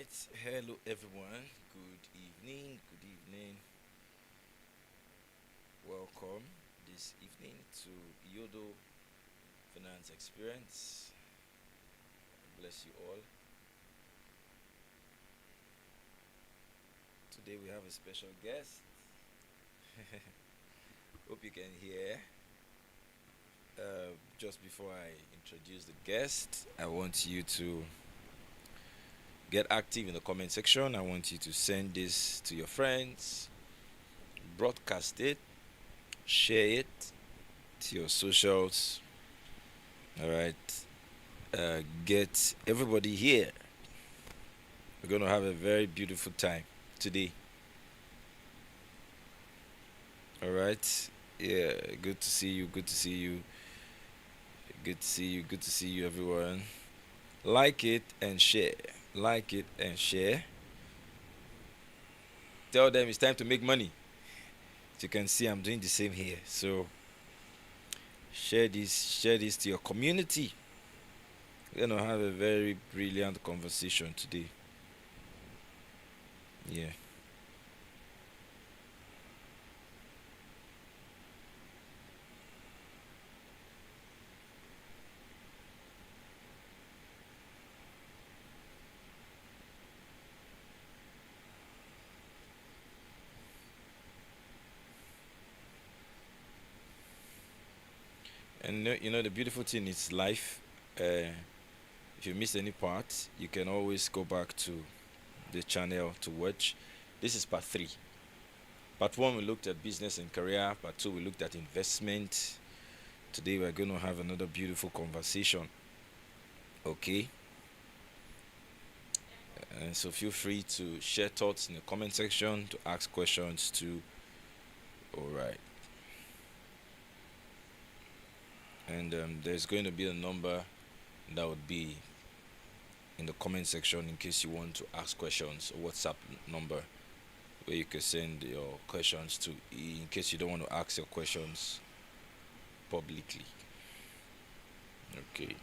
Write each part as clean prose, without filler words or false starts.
right. Hello, everyone. Good evening. Good evening. Welcome this evening to Euodoo Finance Experience. Bless you all. Today we have a special guest. Hope you can hear. Just before I introduce the guest, I want you to get active in the comment section. I want you to send this to your friends, broadcast it, share it to your socials. All right. Get everybody here. We're going to have a very beautiful time today. All right. Yeah. Good to see you. Good to see you. Good to see you. Good to see you, everyone. Like it and share. Like it and share. Tell them it's time to make money. As you can see, I'm doing the same here. So share this to your community. We're gonna have a very brilliant conversation today. Yeah. And the beautiful thing is life. If you miss any part, you can always go back to the channel to watch. This is part three. Part one, we looked at business and career. Part two, we looked at investment. Today, we're going to have another beautiful conversation. Okay. And so feel free to share thoughts in the comment section, to ask questions too. All right. And there's going to be a number that would be in the comment section in case you want to ask questions. A WhatsApp number where you can send your questions to, in case you don't want to ask your questions publicly. Okay.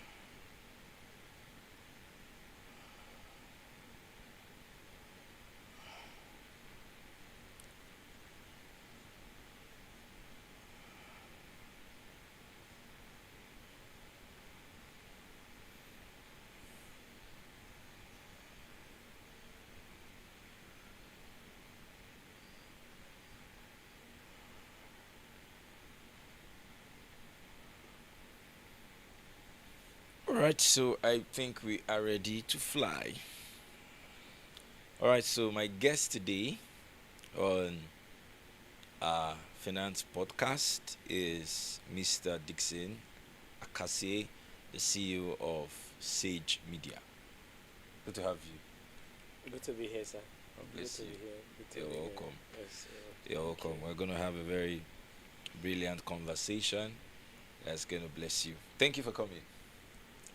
All right, so I think we are ready to fly. All right, so my guest today on our finance podcast is Mr. Dixon Akase, the CEO of Sage Media. Good to have you. Good to be here, sir. God Good bless to you. be here. Good to You're be here. welcome. Yes, You're thank welcome. you. We're going to have a very brilliant conversation that's going to bless you. Thank you for coming.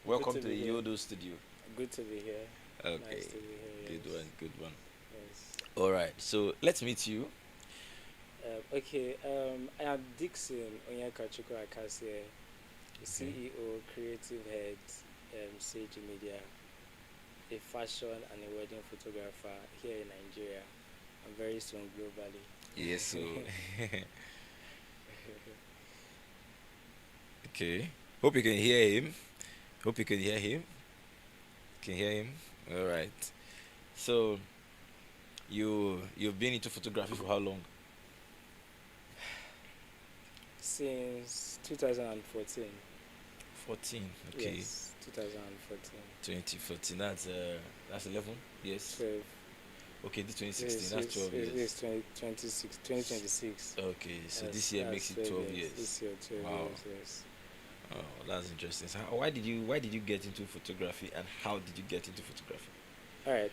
Good Welcome to to be the here. Yodo studio. Good to be here. Okay, Nice to be here. good Yes. one, good one. Yes. All right, so let's meet you. Okay. I am Dixon Onyekachuku Akasie, the Okay. CEO, Creative Head, Sage Media, a fashion and a wedding photographer here in Nigeria, and very soon globally. Yes, so okay. Hope you can hear him. Hope you can hear him. Can hear him. All right. So you've been into photography for how long? Since 2014. 14. Okay. Yes, 2014. 2014. That's 11 years. 12. Okay, this 2016. Yes, That's 12 years. 2026. Okay, so this year makes it 12 years. This year, 12 Wow. years, yes. Oh, that's interesting. So why did you get into photography, and how did you get into photography? All right.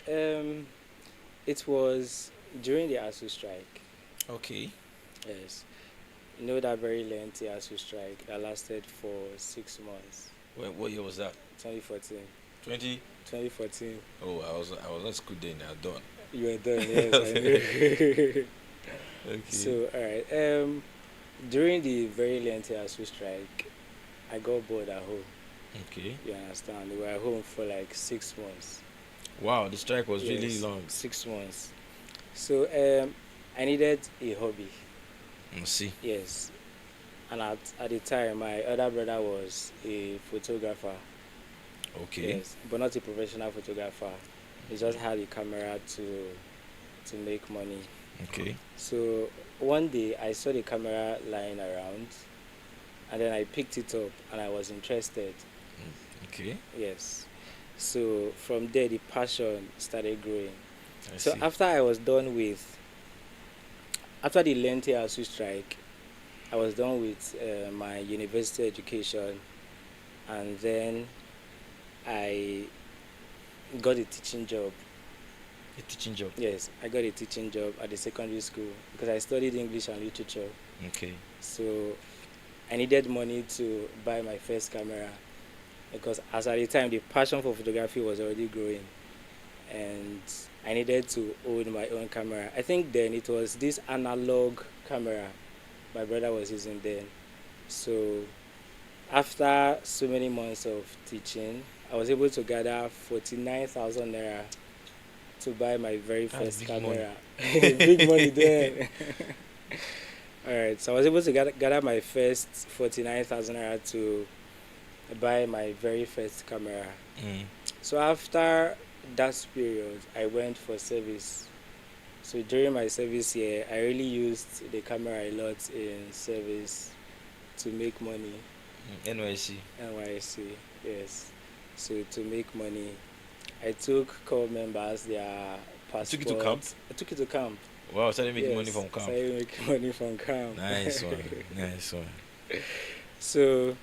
It was during the ASU strike. Okay. Yes. You know that very lengthy ASU strike that lasted for 6 months. What year was that? 2014. 20. 2014. Oh, I was at school then. I done. You were done, yes, I know. Okay. So, all right. During the very lengthy ASU strike, I got bored at home. Okay. You understand? We were at home for like 6 months. Wow, the strike was really Yes, long. 6 months. So I needed a hobby. See. Yes, and at the time, my other brother was a photographer. Okay. Yes, but not a professional photographer. He just had a camera to make money. Okay. So one day I saw the camera lying around, and then I picked it up and I was interested. Okay. Yes. So from there the passion started growing. I So see. after the lengthy ASU strike, I was done with my university education, and then I got a teaching job. A teaching job. Yes, I got a teaching job at the secondary school because I studied English and literature. Okay. So I needed money to buy my first camera because as at the time the passion for photography was already growing, and I needed to own my own camera. I think then it was this analog camera my brother was using then. So after so many months of teaching, I was able to gather 49,000 naira to buy my very That's first big money. camera. Big money then. All right, so I was able to gather my first 49,000 naira to buy my very first camera. Mm. So after that period, I went for service. So during my service year, I really used the camera a lot in service to make money. NYC. NYC, yes. So to make money, I took corps members their Took it to camp. passports. I took it to camp. Wow, started making money Yes, from camp. started making money from camp. Nice one. Nice one. So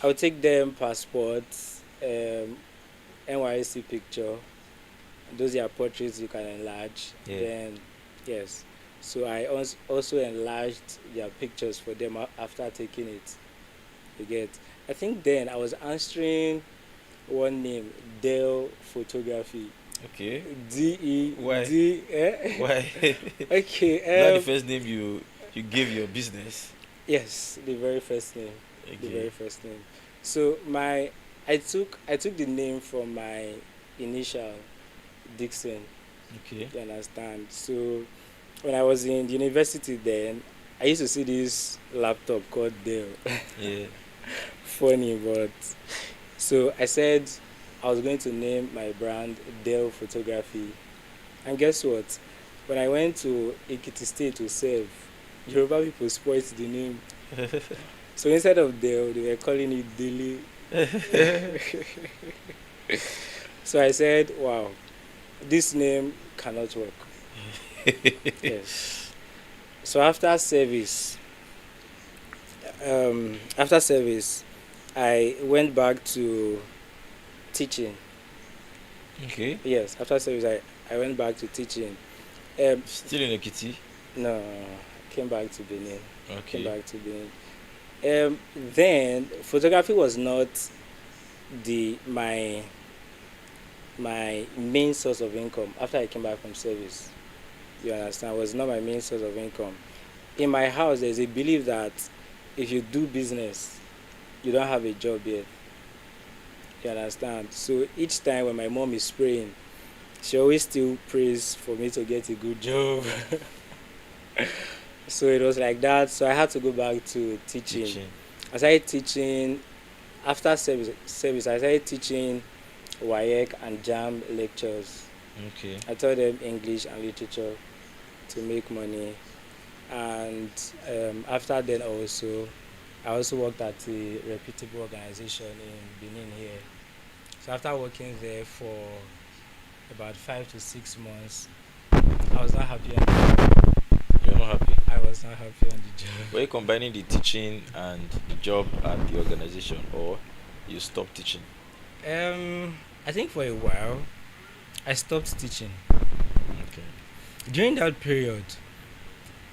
I would take them passports, NYC picture. Those are portraits you can enlarge. Yeah. Then, yes. So I also enlarged their pictures for them after taking it. You get. I think then I was answering one name, Dell Photography. Okay. D-E. Why? D. Why? Okay. Not the first name you gave your business. Yes, the very first name. The Okay. very first name. So I took the name from my initial, Dixon. Okay. You understand? So when I was in the university then, I used to see this laptop called Dell. Yeah. Funny, but so I said I was going to name my brand Dell Photography. And guess what? When I went to Ekiti State to serve, Yoruba people spoiled the name. So instead of Dell, they were calling it Dele. So I said, wow, this name cannot work. Yes. So after service, I went back to teaching. Okay. Yes, after service, I went back to teaching. Still in Ekiti. No, I came back to Benin. Came Okay. back to Benin. Then photography was not my main source of income after I came back from service. You understand? It was not my main source of income. In my house, there's a belief that if you do business, you don't have a job yet. You understand? So each time when my mom is praying, she always still prays for me to get a good job. So it was like that. So I had to go back to teaching. I started teaching after service. I started teaching WAEC and JAM lectures. Okay. I taught them English and literature to make money, and after then I also worked at a reputable organization in Benin here. So after working there for about 5 to 6 months, I was not happy on the You're not happy. job. I was not happy on the job. Were you combining the teaching and the job at the organization, or you stopped teaching? I think for a while I stopped teaching. Okay. During that period,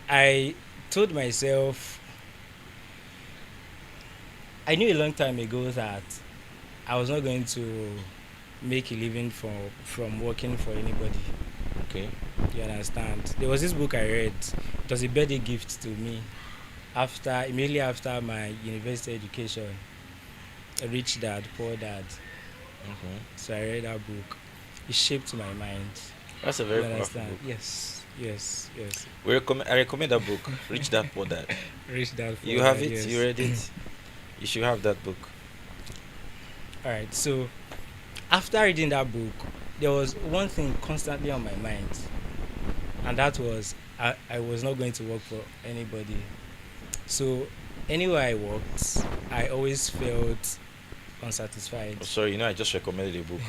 I told myself I knew a long time ago that I was not going to make a living from working for anybody. Okay. You understand? There was this book I read. It was a birthday gift to me immediately after my university education. Rich Dad, Poor Dad. Okay. So I read that book. it shaped my mind. That's a very You powerful understand? book. Yes, yes, yes. I recommend that book, Rich Dad Poor Dad. Reach that for You have that. it? You Yes. read it? You should have that book. All right. So after reading that book, there was one thing constantly on my mind, and that was I was not going to work for anybody. So anywhere I worked, I always felt unsatisfied. Oh, sorry, I just recommended a book.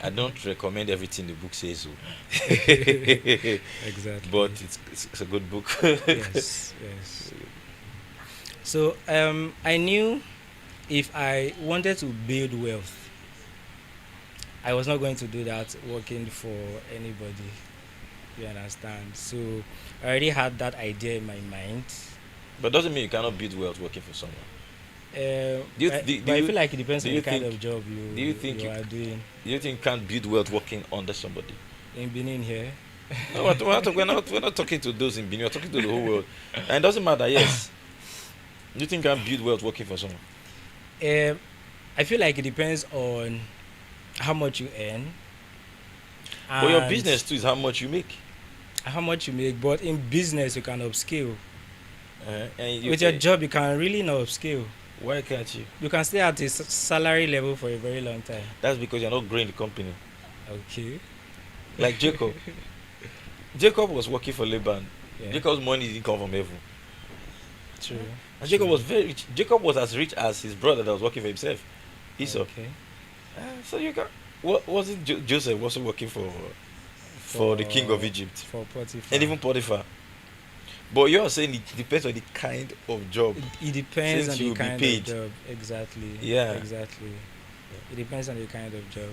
I don't recommend everything the book says, so. Exactly. But it's a good book. Yes, yes. So I knew if I wanted to build wealth, I was not going to do that working for anybody. You understand? So I already had that idea in my mind. But doesn't mean you cannot build wealth working for someone. But I feel like it depends Do on you the kind think of job do you think you are doing. you think you can't build wealth working under somebody? In Benin here, No, we're not talking to those in Benin. We're talking to the whole world, and it doesn't matter. Yes, you think you can build wealth working for someone? um, I feel like it depends on how much you earn But your and business too is how much you make. how much you make. But in business, you can upscale. And With your job, you can really not upscale. why can't you? You can stay at a salary level for a very long time. That's because you're not growing the company. Okay. Like Jacob. Jacob was working for Laban. Yeah. Jacob's money didn't come from heaven. True. And Jacob True. was very rich. Jacob was as rich as his brother that was working for himself, Esau. Okay. So you can. What wasn't Joseph also working for the king of Egypt For Potiphar. and even Potiphar? But you're saying it depends on the kind of job. It depends Since on you the will be kind paid. of job. Exactly. Yeah. Exactly. It depends on the kind of job.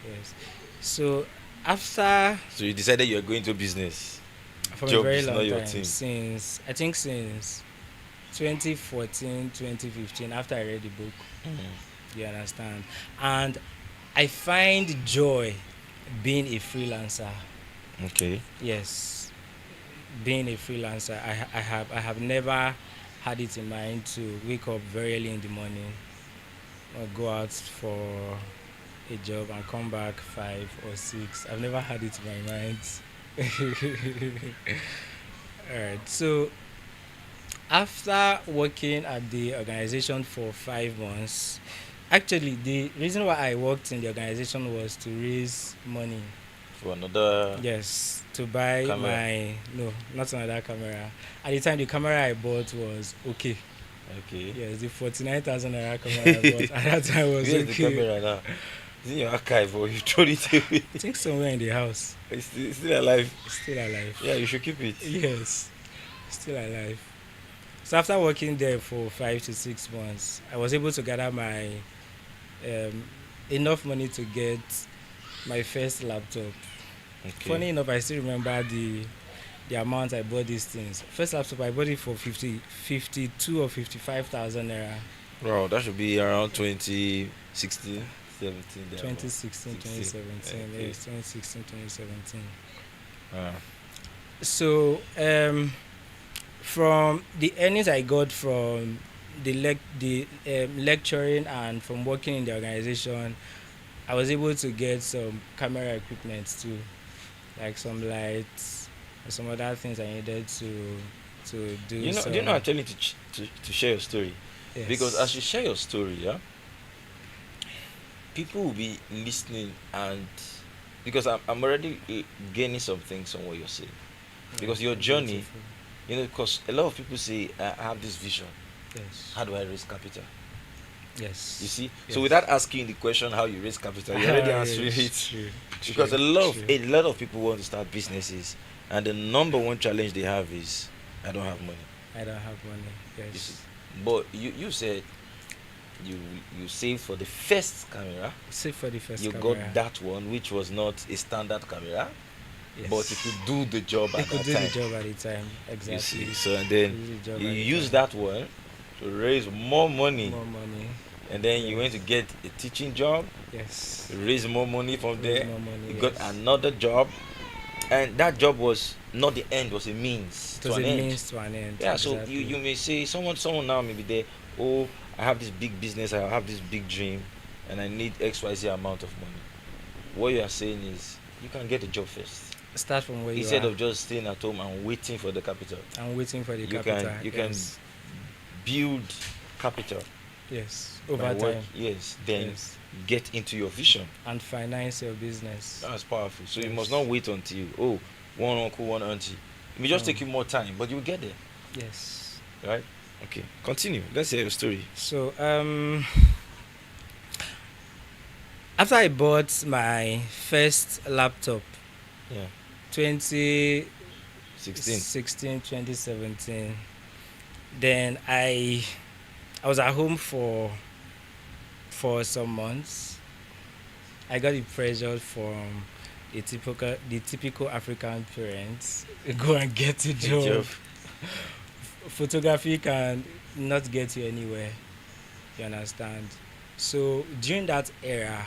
Yes. So after So you decided you're going to business. for Job a very is not long your time, thing. since 2014, 2015, after I read the book, you understand, and I find joy being a freelancer. Okay. Yes, being a freelancer, I have never had it in mind to wake up very early in the morning or go out for a job and come back 5 or 6. I've never had it in my mind. All right. So after working at the organization for 5 months, actually the reason why I worked in the organization was to raise money. For another Yes, to buy camera. my no, not another camera. At the time, the camera I bought was okay. Okay. Yes, the 49,000 naira camera I bought at that time was Where's the okay. camera now? Is it in your archive or you throw it away? I think somewhere in the house. It's still alive. It's still alive. Yeah, you should keep it. Yes, still alive. So after working there for 5 to 6 months, I was able to gather my um, enough money to get my first laptop. Okay. Funny enough, I still remember the amount I bought these things. First laptop I bought it for 52 or 55,000 naira. Wow, that should be around 2016, 17. There 2016, 16. 2017. Okay. Yes, 2016, 2017. Ah, So from the earnings I got from the lecturing and from working in the organization, I was able to get some camera equipment too, like some lights and some other things I needed to do. do you know I'm telling you to share your story? Yes. Because as you share your story, yeah, people will be listening, and because I'm already gaining some things on what you're saying. Because your journey, Beautiful. because a lot of people say, I have this vision. Yes. How do I raise capital? Yes. You see? Yes. So without asking the question how you raise capital, you're already answering it. True, Because true, a lot of people want to start businesses, and the number one challenge they have is, I don't have money. I don't have money. You Yes. see? But you said you saved for the first camera. Save for the first You camera. got that one, which was not a standard camera, Yes. but it could do the job It at could that do time. the job at the time. You Exactly. see, so and then Could do the job you at the use time. that one to raise more money, More money. and then you went to get a teaching job, Yes. raise more money from Raise there. more money. You Yes. got another job, and that job was not the end, was a means It to was an a end. means to an end. Yeah, so Exactly. you may say someone now may be there. Oh, I have this big business, I have this big dream, and I need XYZ amount of money. what you are saying is you can get a job first Start from where you instead are of just staying at home and waiting for the capital. and waiting for the You capital. can Yes. build capital Yes. by Over work. time. Yes, then Yes. get into your vision. And finance your business. That's powerful. So you must Yes. not wait until one uncle, one auntie. It may just take you more time, but you'll get there, Yes. right? Okay, continue. Let's hear your story. So after I bought my first laptop, Yeah, 2016, 16. 2017, then I was at home for some months. I got the pressure from the typical African parents. Go and get a Good job. job. Photography can not get you anywhere. You understand? So during that era,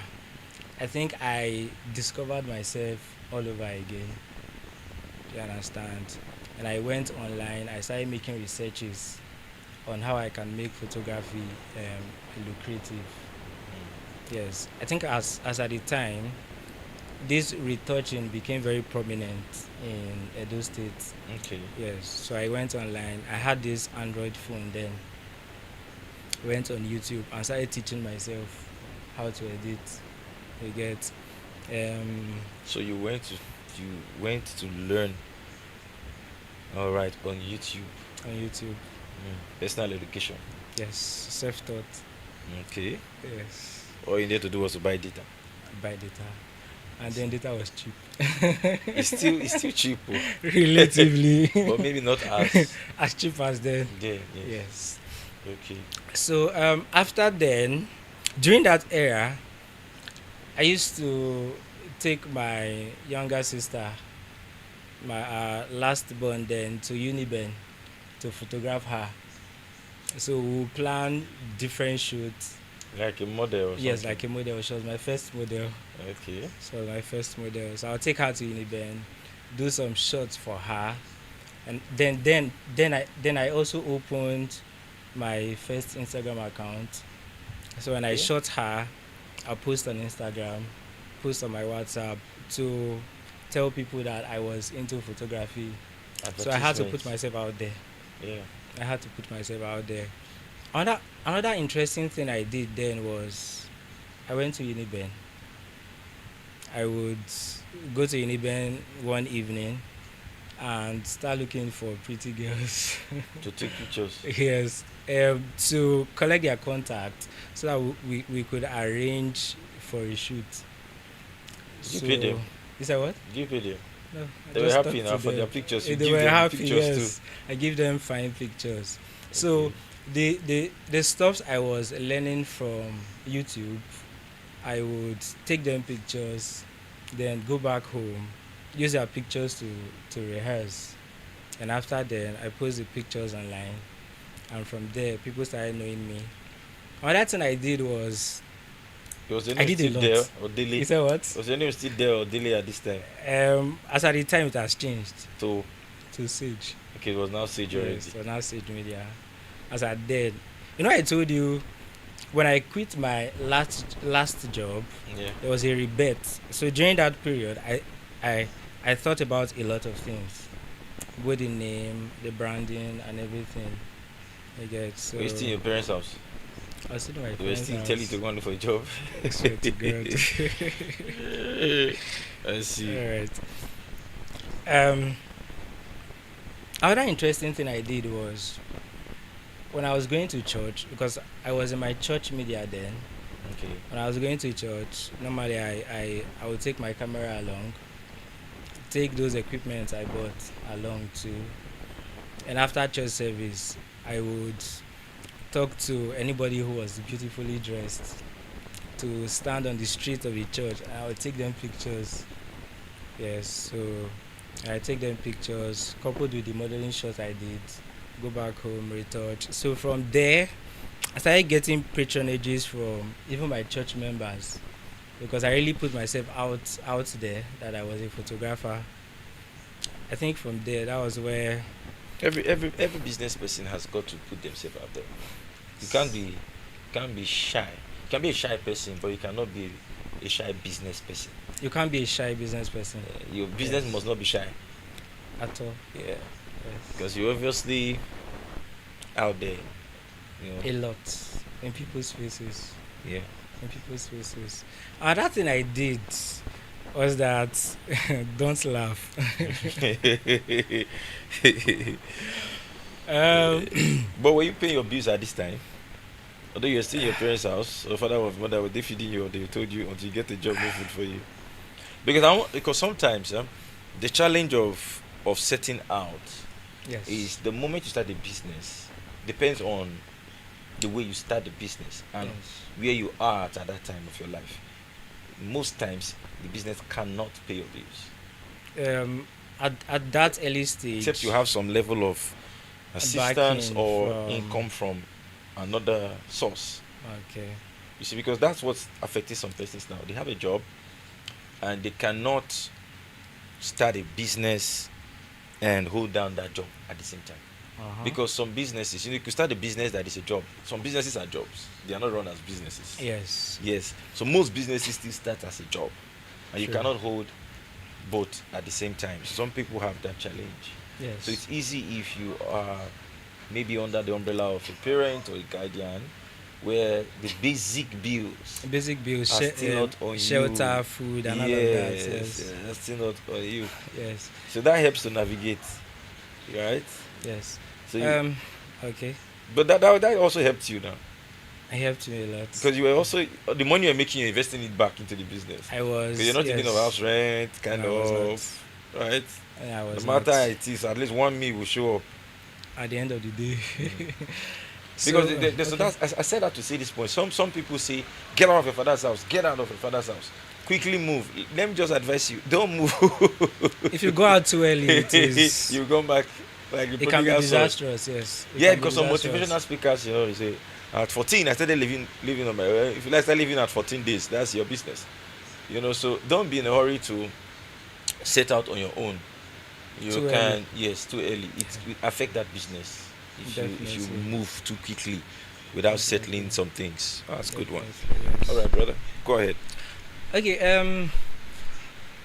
I think I discovered myself all over again. You understand? And I went online. I started making researches on how I can make photography lucrative. Yes, I think as at the time, this retouching became very prominent in Edo State. Okay. Yes, so I went online. I had this Android phone then. Went on YouTube and started teaching myself how to edit. You get, So you went to learn. All right, on YouTube. on YouTube. Personal education. Yes, self-taught. Okay. Yes, All you need to do was to buy data. buy data, and then data was cheap. It's still cheap, Relatively, but maybe not as. as cheap as then. Yeah. Yes. Yes. Okay. So after then, during that era, I used to take my younger sister, my last born then, to Uniben to photograph her. So we plan different shoots. Like a model or something. Yes, like a model. She was my first model. Okay. So my first model. So I'll take her to Uniben, do some shots for her, and then I also opened my first Instagram account. So when I Okay. shot her, I'll post on Instagram, post on my WhatsApp to tell people that I was into photography. So I had to put Advertisements. myself out there. Yeah. I had to put myself out there. Another interesting thing I did then was I went to Uniben. I would go to Uniben one evening and start looking for pretty girls. To take pictures. Yes, to collect their contact so that we could arrange for a shoot. You pay them. You said what? Give you them. No, I They were just happy talked now to for them. their pictures. You They give were them happy, pictures yes. I give them fine pictures. So Okay. the stuffs I was learning from YouTube, I would take them pictures, then go back home, use their pictures to rehearse, and after then I post the pictures online, and from there people started knowing me. Another thing I did was Was your I name did a still lot. there or Daily? You said what? Was your name still there or Daily at this time? As at the time it has changed So to Sage. okay, it was now Sage already. Yes, so now Sage Media. As I did, I told you when I quit my last job, Yeah. there was a rebate. So during that period, I thought about a lot of things, both the name, the branding, and everything. I get so. Were you still in your parents' house? I was still in my They were friend's still house. telling you to go and look for a job. Swear to God. I see. All right. Another interesting thing I did was when I was going to church, because I was in my church media then. Okay. When I was going to church, normally I would take my camera along, take those equipment I bought along too, and after church service, I would talk to anybody who was beautifully dressed to stand on the street of the church, and I would take them pictures. Yes, so I take them pictures coupled with the modeling shots I did, go back home, retouch. So from there, I started getting patronages from even my church members because I really put myself out there that I was a photographer. I think from there, that was where Every business person has got to put themselves out there. You can't be shy. You can be a shy person, but you cannot be a shy business person. You can't be a shy business person. Your business Yes. must not be shy. At all. Yeah, Yes. because you're obviously out there. You know. A lot in people's faces. Yeah. In people's faces. Another thing I did was that don't laugh. um, But were you paying your bills at this time? Although you're still in your parents' house, or father or mother, were they feeding you, or they told you until you get a job, no food for you? Because sometimes the challenge of setting out yes. is the moment you start a business depends on the way you start the business and Yes. where you are at that time of your life. Most times the business cannot pay your bills At that early stage, except you have some level of assistance backing or from income from another source. okay. You see, because that's what's affecting some persons now. They have a job and they cannot start a business and hold down that job at the same time. Because some businesses, you could start a business that is a job. Some businesses are jobs. They are not run as businesses. Yes. Yes. So most businesses still start as a job. And you True. cannot hold both at the same time. Some people have that challenge. Yes. So it's easy if you are maybe under the umbrella of a parent or a guardian where the basic bills basic bills, are still not on shelter, you. food, and all of that. Yes, Yes. that's still not on you. Yes. So that helps to navigate, right? Yes. So, you, Okay. but that also helped you now I helped you a lot. because you were also the money you're making, you're investing it back into the business. I was. Because you're not thinking of house rent, kind No, I was of, right? I was No matter not. how it is, at least 1 meal will show up. At the end of the day. Because so okay. that's, I said that to say this point. Some people say, get out of your father's house, get out of your father's house, quickly move. Let me just advise you, don't move. If you go out too early, it is. You come back like the It can be prodigal son. disastrous. Yes. It Yeah, can be because some disastrous. motivational speakers, you say, at 14, I started living on my own. If you like start living at 14 days, that's your business. So don't be in a hurry to set out on your own. You Too can, early. yes, too early. It will affect that business if you Definitely. move too quickly without Definitely. settling some things. Oh, that's a good one. Definitely, yes. All right, brother, go ahead. Okay.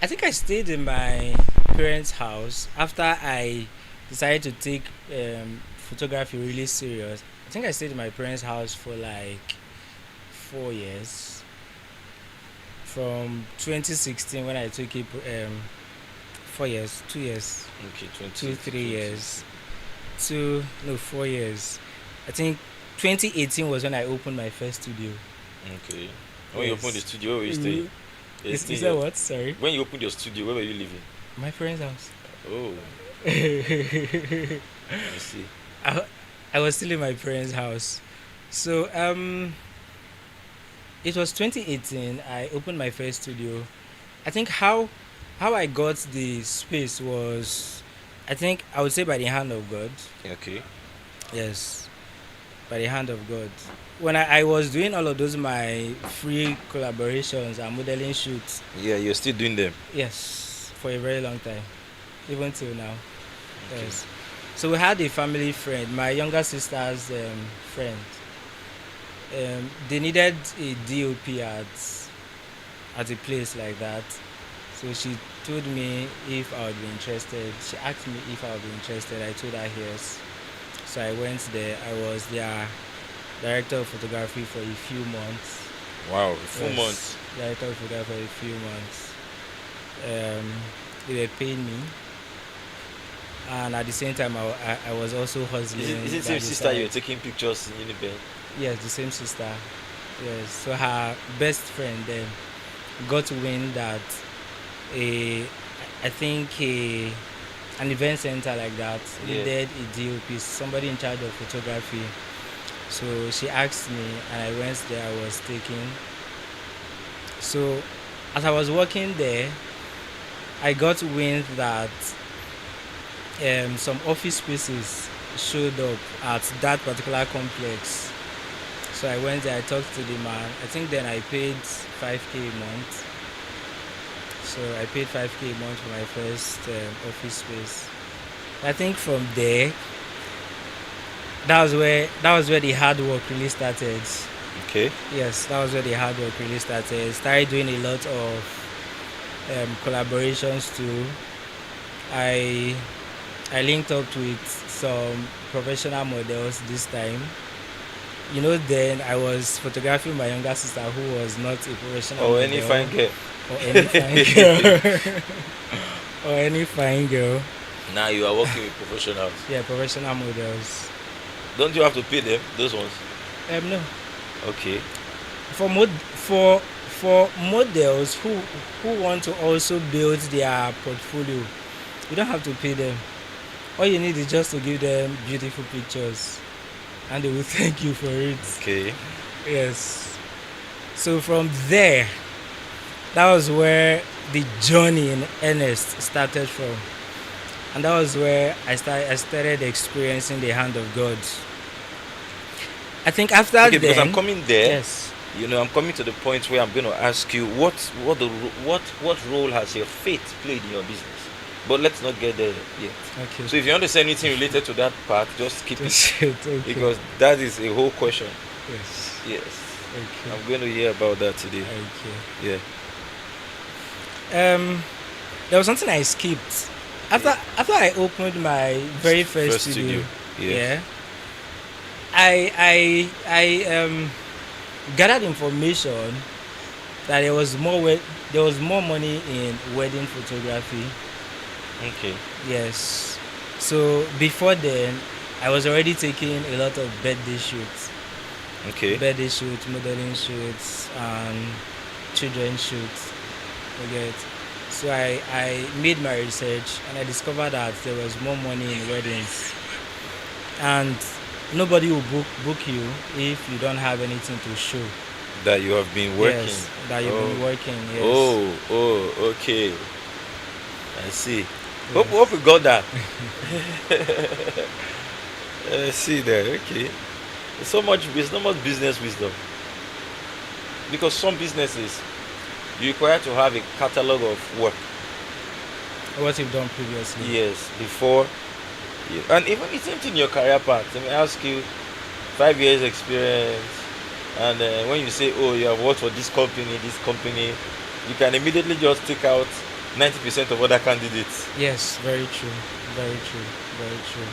I think I stayed in my parents' house after I decided to take photography really serious. I think I stayed in my parents' house for like 4 years. From 2016 when I took it, 4 years, 2 years, Okay, 20, 2 3 years, 4 years. I think 2018 was when I opened my first studio. Okay. When you Yes. opened the studio, where were you staying? You Is staying that at- what? Sorry, When you opened your studio, where were you living? my parents' house. Oh, I, I see. I was still in my parents' house. So it was 2018. I opened my first studio. I think how I got the space was, I think I would say by the hand of God. Okay. Yes, by the hand of God. When I was doing all of those my free collaborations and modeling shoots, Yeah, you're still doing them. yes, for a very long time, even till now. Okay. Yes. So we had a family friend, my younger sister's friend. They needed a DOP at a place like that. So she told me if I would be interested. She asked me if I would be interested. I told her yes. So I went there. I was their director of photography for a few months. Wow, a full Yes, month. director of photography for a few months. They were paying me, and at the same time, I was also hustling. Is it by same the sister side. you're taking pictures in Unibed? Yes, the same sister. Yes, so her best friend then got wind that a, I think an event center like that Yeah. needed a DOP, somebody in charge of photography. So she asked me, and I went there. I was taking. So as I was working there, I got wind that some office spaces showed up at that particular complex. So I went there, I talked to the man. I think then I paid 5K a month. So I paid 5K a month for my first office space. I think from there, that was where the hard work really started. Okay. Yes, that was where the hard work really started. Started doing a lot of collaborations too. I I linked up with some professional models this time. Then I was photographing my younger sister who was not a professional Or any model fine girl. or any fine girl or any fine girl. Now you are working with professionals. Yeah, professional models. Don't you have to pay them, those ones? No. Okay. For models who want to also build their portfolio, you don't have to pay them. All you need is just to give them beautiful pictures, and they will thank you for it. Okay. Yes. So from there, that was where the journey in earnest started from, and that was where I started experiencing the hand of God. I think after Okay, then, because I'm coming there. yes, I'm coming to the point where I'm going to ask you what role has your faith played in your business? But let's not get there yet. okay. So if you want to say anything related to that part, just keep it, Just it, okay. because that is a whole question. Yes. Yes, Okay. I'm going to hear about that today. Okay. Yeah. There was something I skipped after I opened my very first studio. Yes. Yeah. I gathered information that there was more money in wedding photography. Okay. Yes. So before then, I was already taking a lot of birthday shoots. Okay. Birthday shoots, modeling shoots, and children shoots. You get. So I made my research and I discovered that there was more money in weddings. And nobody will book you if you don't have anything to show. That you have been working. Yes, that you've been working. Yes. Oh, okay. I see. Yes. Hope we got that. See there, okay. It's so much business wisdom. Because some businesses, you require to have a catalog of work. What you've done previously. Yes, before. Yeah. And even it's in your career path. Let me ask you, 5 years experience, and when you say, oh, you have worked for this company, you can immediately just take out 90% of other candidates. Yes, very true. Very true. Very true.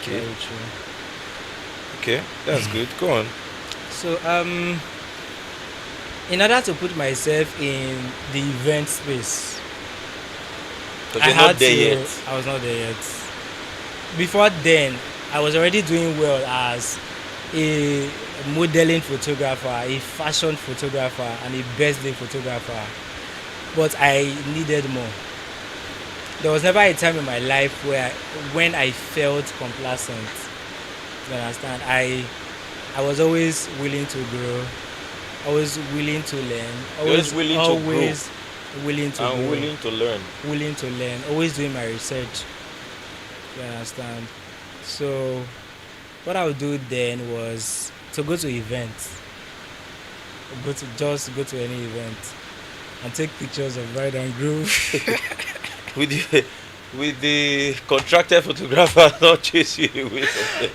Okay. Very true. Okay, that's good. Go on. So in order to put myself in the event space, Because you're not there yet. I was not there yet. Before then, I was already doing well as a modeling photographer, a fashion photographer, and a birthday photographer. But I needed more. There was never a time in my life when I felt complacent. You understand? I was always willing to grow, always willing to learn, always willing to learn. Willing to learn, always doing my research. You understand? So what I would do then was to go to events. Go to any event and take pictures of bride and groom. with the contracted photographer not chase you away from them.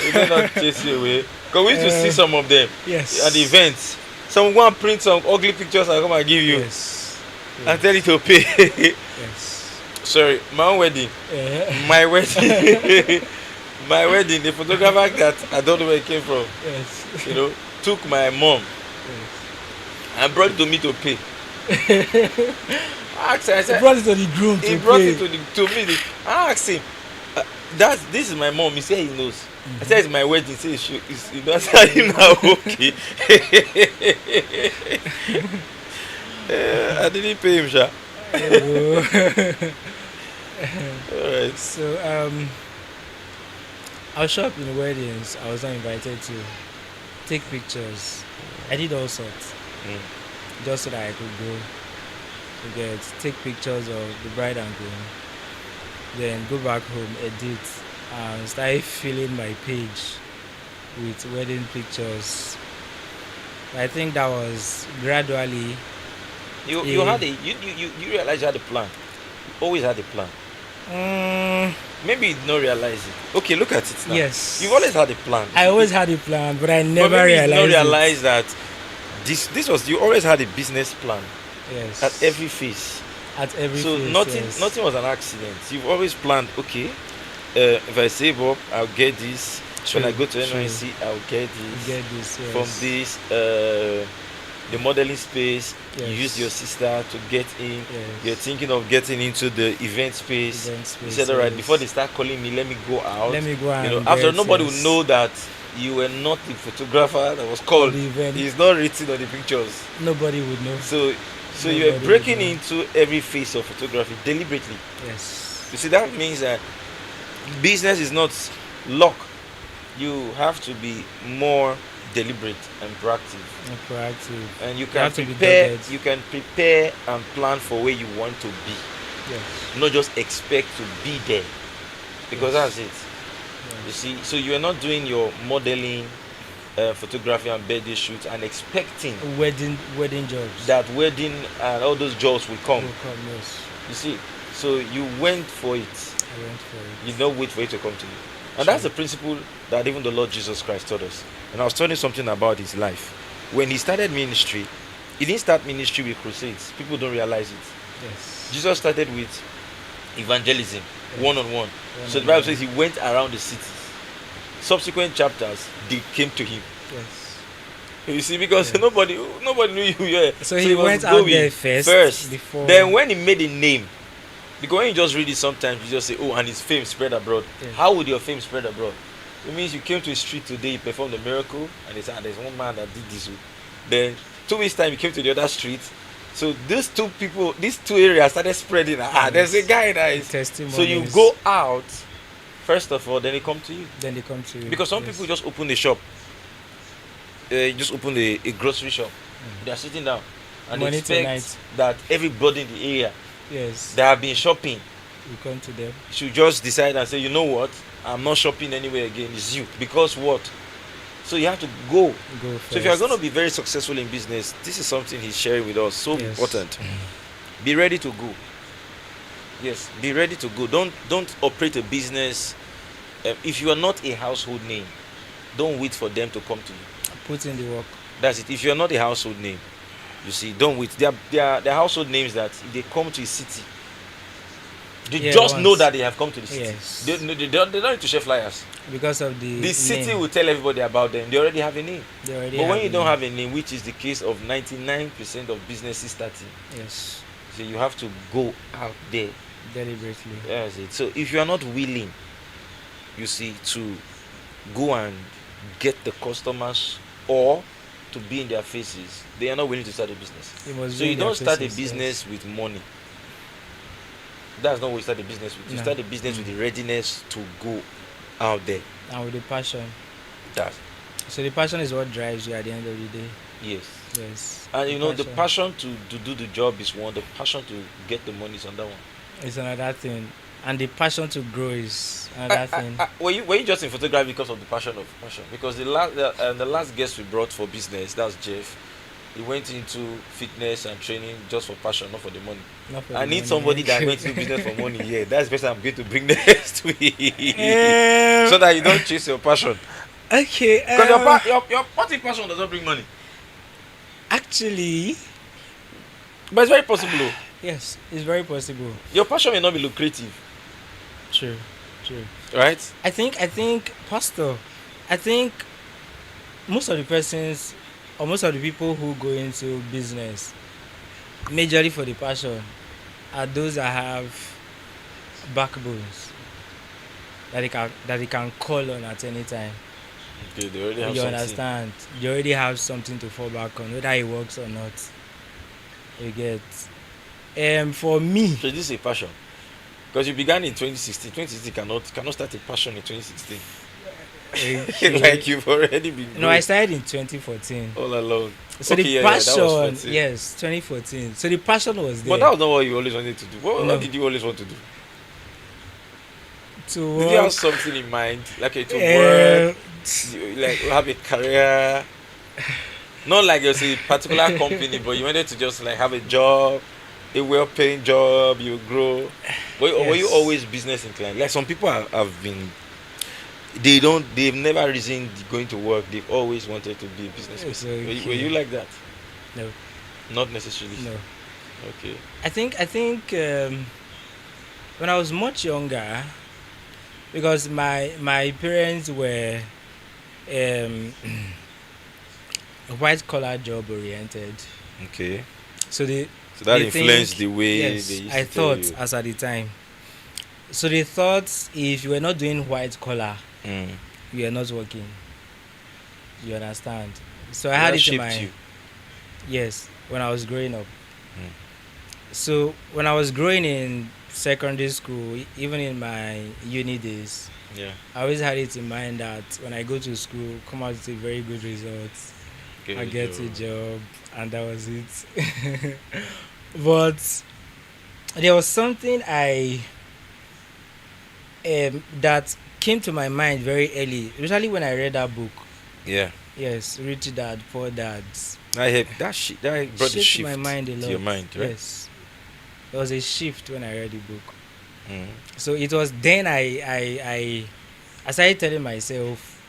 They may not chase you away. Because we used to see some of them at the events. Some go and print some ugly pictures and come and give you. Yes. And tell you to pay. Yes. Sorry, my own wedding. My wedding. My wedding, the photographer that I don't know where it came from. Yes. Took my mom and brought it to me to pay. I said, he brought it to the groom to pay. He brought it to me. I asked him, this is my mom. He said he knows. Mm-hmm. I said it's my wedding. He said he does him now. Okay. I didn't pay him, sha. Alright. So I'll show up in weddings. I was not invited to take pictures. I did all sorts just so that I could go to take pictures of the bride and groom, then go back home, edit, and start filling my page with wedding pictures. I think that was gradually. You realize you had a plan. You always had a plan. Maybe you did not realize it. Okay, look at it now. Yes. You've always had a plan. I always had a plan, but I never realized. realized You did not realize that this was, you always had a business plan. Yes. At every phase. At every So phase. nothing Yes. nothing was an accident. You've always planned, okay, if I save up, I'll get this. When I True. go to True. NYC, I'll get You this. get this. From Yes. this, the modeling space, you used your Yes. sister to get in. You're Yes. thinking of getting into the event space. Event You space. said, all right, before they Yes. start calling me, let me go out. Let me go You know, and after get. nobody will Yes. know that you were not the photographer that was For called. the event. It's not written on the pictures. Nobody would know. So you are Nobody breaking would know. into every phase of photography deliberately. Yes. You see, that means that business is not luck. You have to be more deliberate and proactive. And proactive. And you You can have to be prepare. dogged. You can prepare and plan for where you want to be. Yes. Not just expect to be there, because Yes. that's it. You Yes. see, so you are not doing your modeling, photography and birthday shoots and expecting Wedding jobs. that wedding and all those jobs will come. Will come. Yes. You see, so you went for it. I went for it. You don't wait for it to come to you. And True. that's the principle that even the Lord Jesus Christ taught us. And I was telling something about his life. When he started ministry, he didn't start ministry with crusades. People don't realize it. Yes. Jesus started with evangelism, Yes. one-on-one. So the Bible says he went around the cities. Subsequent chapters, they came to him. Yes. You see, because Yes. nobody knew you. Yeah. So he was went out going there first. Before. Then when he made a name, because when you just read it, sometimes you just say, oh, and his fame spread abroad. Yes. How would your fame spread abroad? It means you came to a street today, you performed a miracle, and they said, there's one man that did this. Then 2 weeks time, you came to the other street. So these two areas started spreading. There's a guy that is. Testimonies. So you go out, first of all, then they come to you. Then they come to you. Because some Yes. people just open a shop. Just open a grocery shop. They are sitting down and Money expect tonight. that everybody in the area Yes. that have been shopping You come to them. should just decide and say, you know what, I'm not shopping anywhere again. It's you. Because what? So you have to go. Go first. So if you are going to be very successful in business, this is something he's sharing with us. So Yes. important. Be ready to go. Yes, be ready to go. Don't operate a business. If you are not a household name, don't wait for them to come to you. Put in the work. That's it. If you are not a household name, you see, don't wait. They are household names that if they come to a city, they Yeah, just once. know that they have come to the city. Yes. They don't need to share flyers. Because of the. The city name. will tell everybody about them. They already have a name. They already But when have you a don't name. have a name, which is the case of 99% of businesses starting, Yes. so you have to go out there. Deliberately. That's it. So if you are not willing, you see, to go and get the customers or to be in their faces, they are not willing to start a business. You must So be you in their don't start a faces, business with money. That's not what you start a business with. You No. start a business with the readiness to go out there. yes. And with the passion. That's So the passion is what drives you at the end of the day. yes. Yes. And you know the passion to do the job is one. The passion to get the money is another one. It's another thing. And the passion to grow is another thing. Were you just in photography because of the passion of passion? Because the last guest we brought for business, that's Jeff. He went into fitness and training just for passion, not for the money. Not for I the need money. somebody that went to do business for money. Yeah, that's the person I'm going to bring next week, so that you don't chase your passion. Okay. Because your party passion does not bring money, Actually, but it's very possible. Though. yes, it's very possible. Your passion may not be lucrative, True. True. right? I think, Pastor, I think most of the persons or most of the people who go into business, majorly for the passion, are those that have backbones that they can call on at any time. Okay, they already have You something. understand? You already have something to fall back on, whether it works or not. You get. For me, So this is a passion. Because you began in 2016. 2016 cannot start a passion in 2016. Like you've already been. no, I started in 2014. all along. So Okay, the yeah, that was passion, 14. yes, 2014. So the passion was there. But that was not what you always wanted to do. What No. did you always want to do? to Did you have work, something in mind? Like to work, like have a career? Not like you're a particular company, but you wanted to just like have a job, a well-paying job, you grow. Were you Yes. always business inclined? Like some people have been. They've never reasoned going to work. They've always wanted to be a businessman. It's Were okay. you like that? No. Not necessarily. No. Okay. I think when I was much younger, because my parents were um, white collar job oriented, Okay. so So that they influenced think, the way they yes, used I to tell thought you. as at the time. So they thought if you were not doing white collar, Mm. you are not working. You understand? So I So had that it in shaped my, you. yes, when I was growing up. Mm. So when I was growing in secondary school, even in my uni days, Yeah. I always had it in mind that when I go to school, come out with a very good result, Get I a get a job. job, and that was it. But there was something that came to my mind very early, especially when I read that book. Yeah. Yes, Rich Dad, Poor Dads. That brought the Shaped my shift mind a to your lot. mind, right? Yes, there was a shift when I read the book. Mm. So it was then I started telling myself,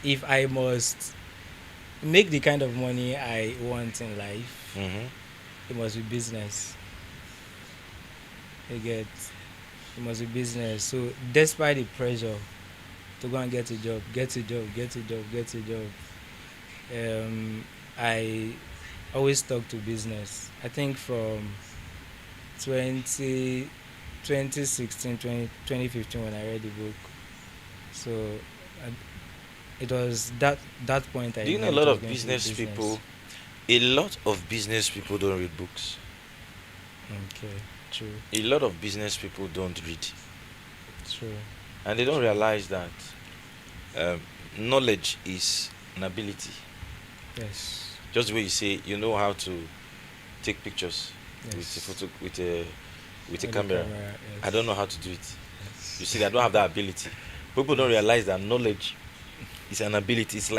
if I must make the kind of money I want in life, Mm-hmm. it must be business. You get, it must be business. So despite the pressure to go and get a job, get a job, get a job, get a job, I always stuck to business. I think from 20 2016 2015 when I read the book. So uh, it was that point I Do you know knew a it lot was of going to be business business. people? A lot of business people don't read books. Okay, true, A lot of business people don't read, true, and they don't true. realize that um, knowledge is an ability. Yes, Just the way you say, you know how to take pictures with a yes. photo with a With the camera. camera, I don't know yes, how to do it. You yes, see, I don't have that ability. People don't yes, realize that knowledge is an ability. It's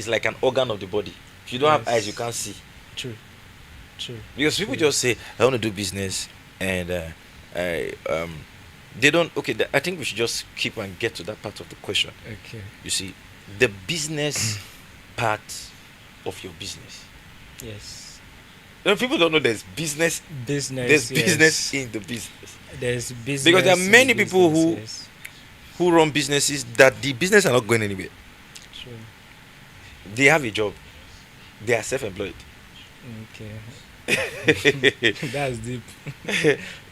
like an organ of the body. If you don't have eyes, you yes. can't see. True, true, Because people true. just say, "I want to do business," and I they don't. Okay, I think we should just keep and get to that part of the question. Okay, You see, the business part of your business. yes. People don't know there's business. There's Business, business yes. in the business There's because there are business in the many people business, yes. who run businesses that the business are not going anywhere. True. They have a job. They are self-employed. Okay. That's deep.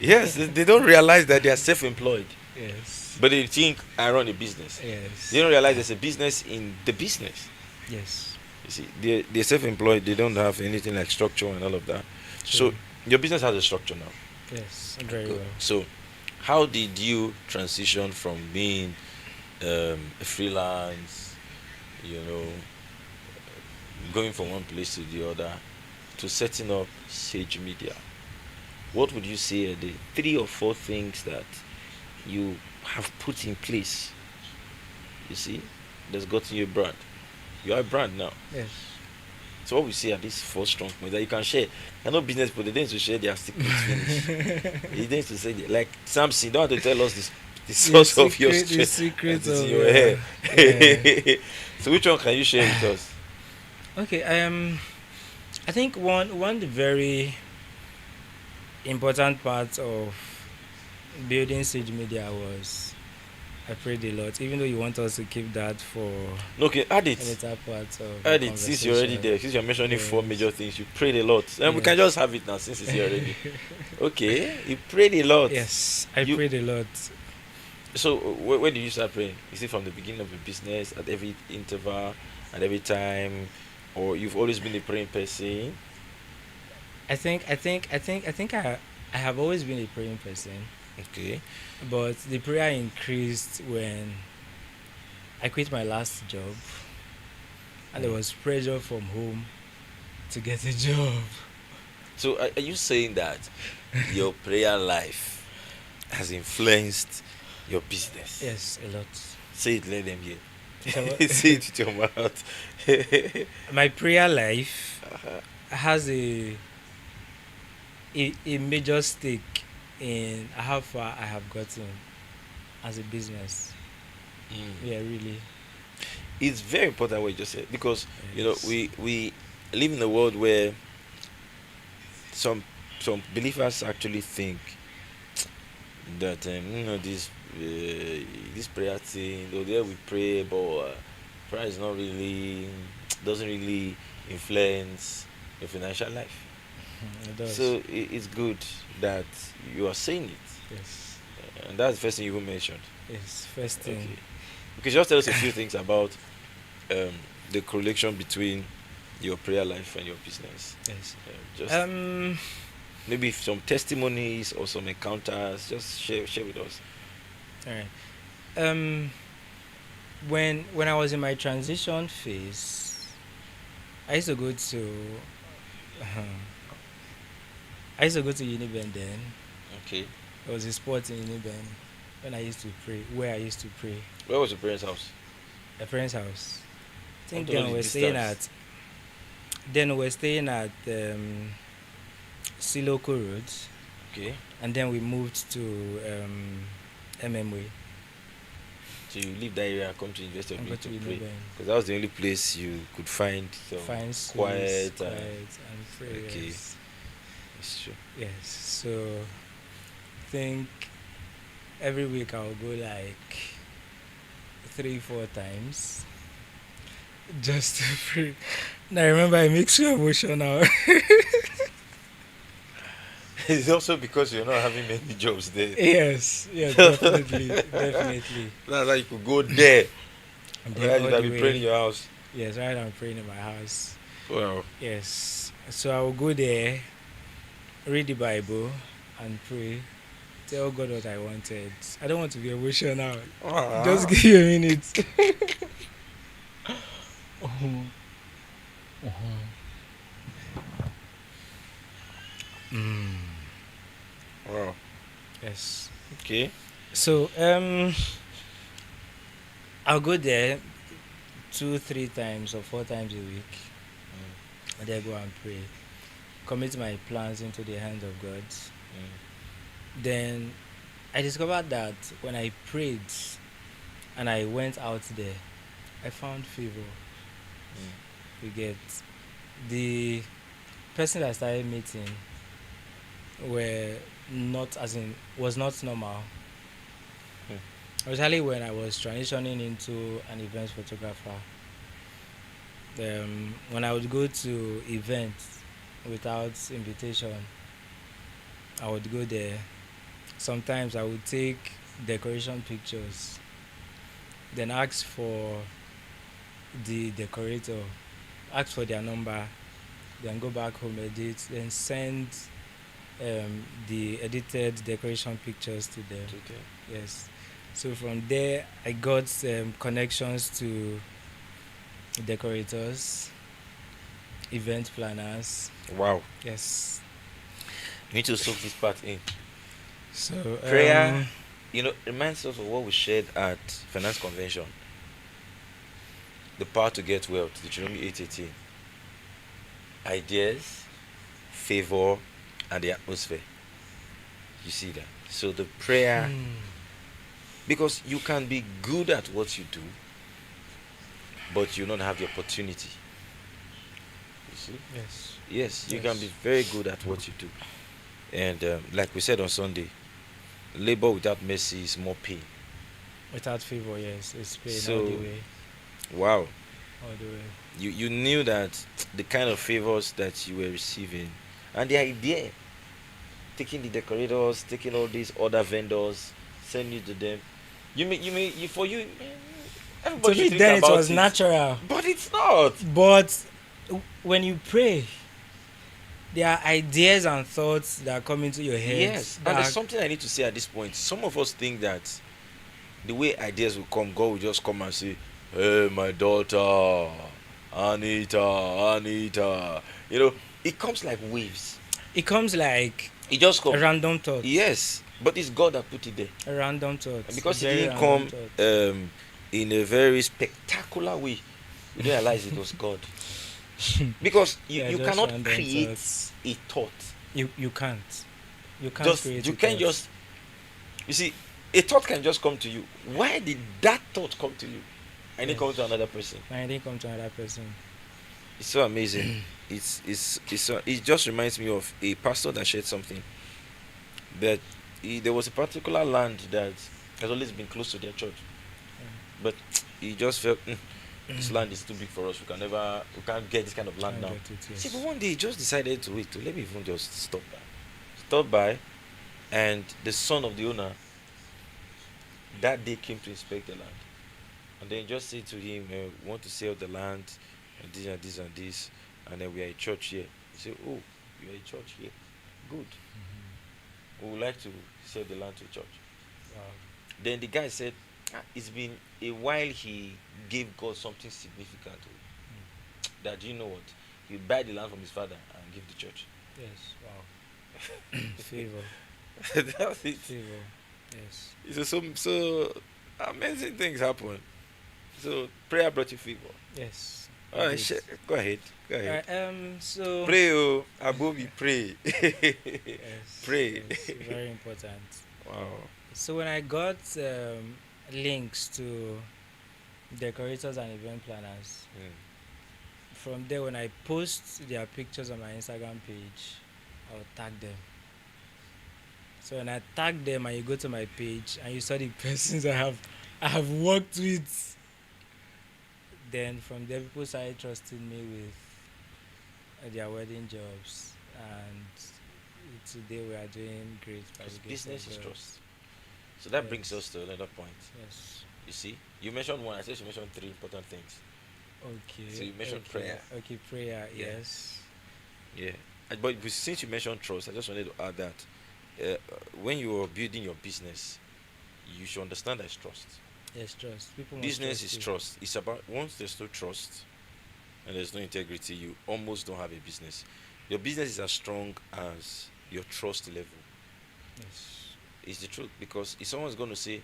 Yes, they don't realize that they are self-employed, Yes. but they think I run a business. They Yes. don't realize there's a business in the business. Yes. You see, they're self-employed. They don't have anything like structure and all of that. True. So your business has a structure now. Yes. Very Good. well. So, how did you transition from being a freelance, you know, going from one place to the other, to setting up Sage Media? What would you say are the 3 or 4 things that you have put in place? You see, that's gotten you a brand. You are a brand now. Yes. So what we see are these 4 strong points that you can share. I know business people, they don't need to share their secrets finish. You need to say like Samson, don't have to tell us this the source of your The strength that secret is in of your hair. yeah. So which one can you share with us? Okay. I think one very important part of building Sage Media was I prayed a lot. Even though you want us to keep that for Okay, add a it. later part of the Add it since you're already conversation. there. Since you're mentioning 4 major Yes. things, you prayed a lot. And we can just Yes. have it now since it's here already. Okay, you prayed a lot. Yes. I You prayed a lot. so where did you start praying? Is it from the beginning of the business, at every interval, at every time, or you've always been a praying person? I have always been a praying person, Okay. but the prayer increased when I quit my last job, and there Mm. was pressure from home to get a job. So are you saying that your prayer life has influenced your business? Yes, a lot. Say it, let them hear. So, Say it with your mouth. my prayer life Uh-huh. has a major stake in how far I have gotten as a business. Mm. Yeah, really. It's very important what you just said because Yes. we live in a world where some some believers actually think that this prayer thing, though there we pray, but prayer is not really doesn't really influence your financial life. It does. So it's good that you are saying it, Yes. and that's the first thing you even mentioned. Yes. First thing. Okay, you can just tell us a few things about um, the correlation between your prayer life and your business. Yes. Just maybe some testimonies or some encounters. Just share with us. All right. When I was in my transition phase, I used to go to I used to go to Uniben then. Okay. There was a spot in Uniben when I used to pray. Where I used to pray, Where was your parents' house? a friend's house. I think Want to know then the we're staying distance? at Siloko Road, Okay. and then we moved to MMWay So you leave that area and come to University of and go Benin to to pray, Uniben. because that was the only place you could find some Find space, quiet. quiet, and pray. Okay. Yes. It's true. Yes. So I think every week I'll go like 3-4 times just to pray. Now remember, it makes you emotional. It's also because you're not having many jobs there. Yes, definitely, definitely. That's why you could go there. And Right, then you all can the be praying in way, your house. yes, right. I'm praying in my house. Wow. Yes. So I will go there, read the Bible, and pray. Tell God what I wanted. I don't want to be emotional. Just give me a minute. Mm, Wow. yes. Okay. So I'll go there 2-3 times or 4 times a week, and then go and pray. Commit my plans into the hands of God. Then I discovered that when I prayed and I went out there, I found favor. You get the person that I started meeting were not was not normal. Especially when I was transitioning into an event photographer. When I would go to events without invitation, I would go there. Sometimes I would take decoration pictures, then ask for the decorator, ask for their number, then go back home, edit, then send the edited decoration pictures to them. Okay. Yes. So from there, I got connections to decorators, event planners. Wow. Yes. You need to soak this part in. So Prayer, reminds us of what we shared at Finance Convention. The power to get wealth, Deuteronomy 8:18. Ideas, favor, and the atmosphere. You see that? So the prayer, because you can be good at what you do, but you don't have the opportunity. You see? Yes. Yes, you Yes. can be very good at what you do. And like we said on Sunday, labor without mercy is more pain. Without favor, yes, it's pain So, all the way. Wow. All the way. You knew that the kind of favors that you were receiving, and the idea, taking the decorators, taking all these other vendors, sending you to them. For you, everybody To me, should think then it about was natural. but it's not. But when you pray, there are ideas and thoughts that come into your head. Yes, and there's something I need to say at this point. Some of us think that the way ideas will come, God will just come and say, "Hey, my daughter, Anita." It comes like waves. It comes like It just a comes. random thought. Yes, but it's God that put it there. A random thought. And because it Very didn't random come thought. in a very spectacular way, you realize it was God. Because Yeah, you just cannot random create thoughts. a thought. You can't. You can't create You a can't thought. just. You see, a thought can just come to you. Why did that thought come to you? And it Yes. comes to another person. And it didn't come to another person. It's so amazing. it just reminds me of a pastor that shared something that there was a particular land that has always been close to their church, but he just felt this land is too big for us. We can't get this kind of land Can't now. get it, See, but yes. one day he just decided to wait. Let me even just stop by, and the son of the owner that day came to inspect the land, and then just say to him, "We want to sell the land, and this and this and this, and then we are a church here." He said, "Oh, you are a church here, good. We would like to sell the land to a church." Wow. Then the guy said, "It's been a while he gave God something significant. That you know what? He buy the land from his father and give the church." Yes. Wow. Favor. That's it. Favor. Yes. So amazing things happen. So prayer brought you favor. Yes. All It right, did. go ahead. Go ahead. Alright. So. Pray, oh, Abobi, pray. Yes. Pray. Yes. Very important. Wow. So when I got links to decorators and event planners, Mm. from there when I post their pictures on my Instagram page, I'll tag them. So when I tag them and you go to my page and you saw the persons I have worked with, then from there people started trusting me with their wedding jobs, and today we are doing great by Because the grace business of is God. trust. So that brings Yes. us to another point. Yes. You see, you mentioned one. I said you mentioned three important things. Okay. So you mentioned Okay. prayer. Okay. Prayer. Yeah. Yes. Yeah. But since you mentioned trust, I just wanted to add that when you are building your business, you should understand that it's trust. Yes. Trust. People must Business trust is you. trust. It's about once there's no trust and there's no integrity, you almost don't have a business. Your business is as strong as your trust level. Yes. It's the truth because if someone's going to say,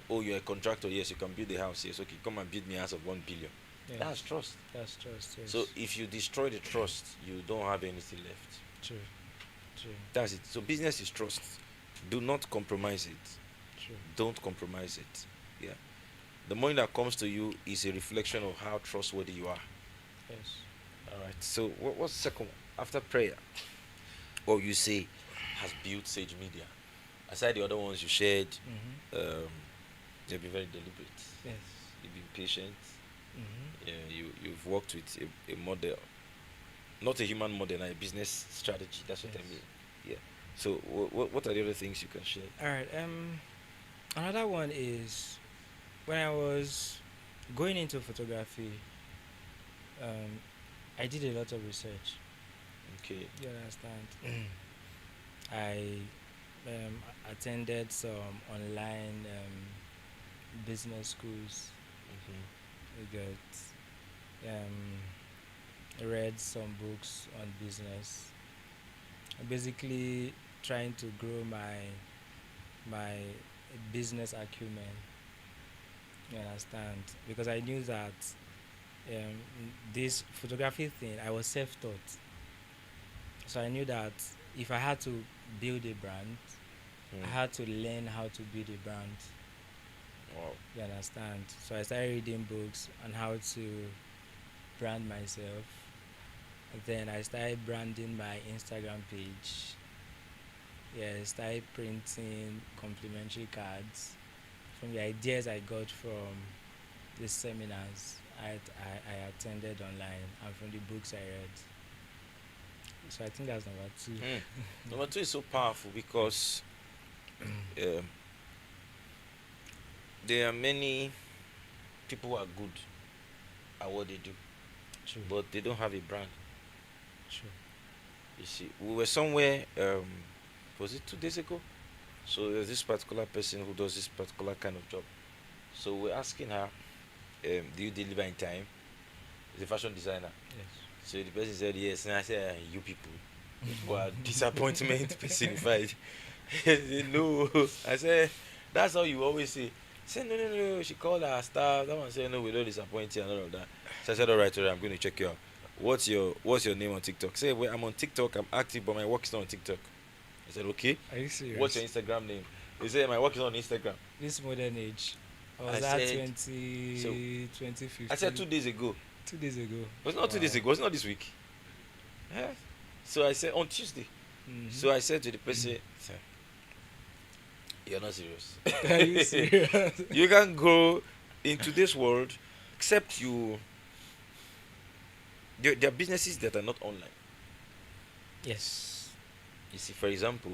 "Oh, you're a contractor. Yes, you can build a house. Yes, okay, come and build me a house of 1 billion." That's Yes. trust. That's trust. Yes. So if you destroy the trust, you don't have anything left. True. True. That's it. So business is trust. Do not compromise it. True. Don't compromise it. Yeah. The money that comes to you is a reflection of how trustworthy you are. Yes. All right. So what's the second one? After prayer, or you say has built Sage Media. Aside the other ones you shared, um, they've been very deliberate. Yes. You've been patient. Mm-hmm. Yeah, you've worked with a model, not a human model, a business strategy. That's what Yes. I mean. Yeah. So what are the other things you can share? All right. Another one is when I was going into photography, um, I did a lot of research. Okay. You understand? I attended some online business schools. Mm-hmm. I got read some books on business. I'm basically trying to grow my business acumen. You understand? Because I knew that this photography thing, I was self-taught. So I knew that if I had to build a brand, I had to learn how to build a brand. Wow. You understand? So I started reading books on how to brand myself. Then I started branding my Instagram page. Yeah, I started printing complimentary cards from the ideas I got from the seminars I attended online and from the books I read. So I think that's number two. Number two is so powerful because um, there are many people who are good at what they do, True. but they don't have a brand. True. You see, we were somewhere. Was it 2 days ago? So there's this particular person who does this particular kind of job. So we're asking her, "Do you deliver in time?" He's a fashion designer. Yes. So the person said yes, and I said, "You people, were disappointment personified." He said, "No." I said, "That's how you always say." He said, "No, no, no." She called her staff. That one said, "No, we don't disappoint you and all of that." So I said, "All right, all right, I'm going to check you out. What's your name on TikTok?" Say, "Well, I'm on TikTok. I'm active, but my work is not on TikTok." I said, "Okay. Are you serious? What's your Instagram name?" He said, "My work is on Instagram." This modern age. Or I was that said, 20, so 2015? I said 2 days ago. 2 days ago. It was not 2 days Wow. ago. It's not this week. Yeah. So I said on Tuesday. So I said to the person, "Sir, you're not serious. Are you serious? You can't go into this world except there are businesses that are not online. Yes. You see, for example,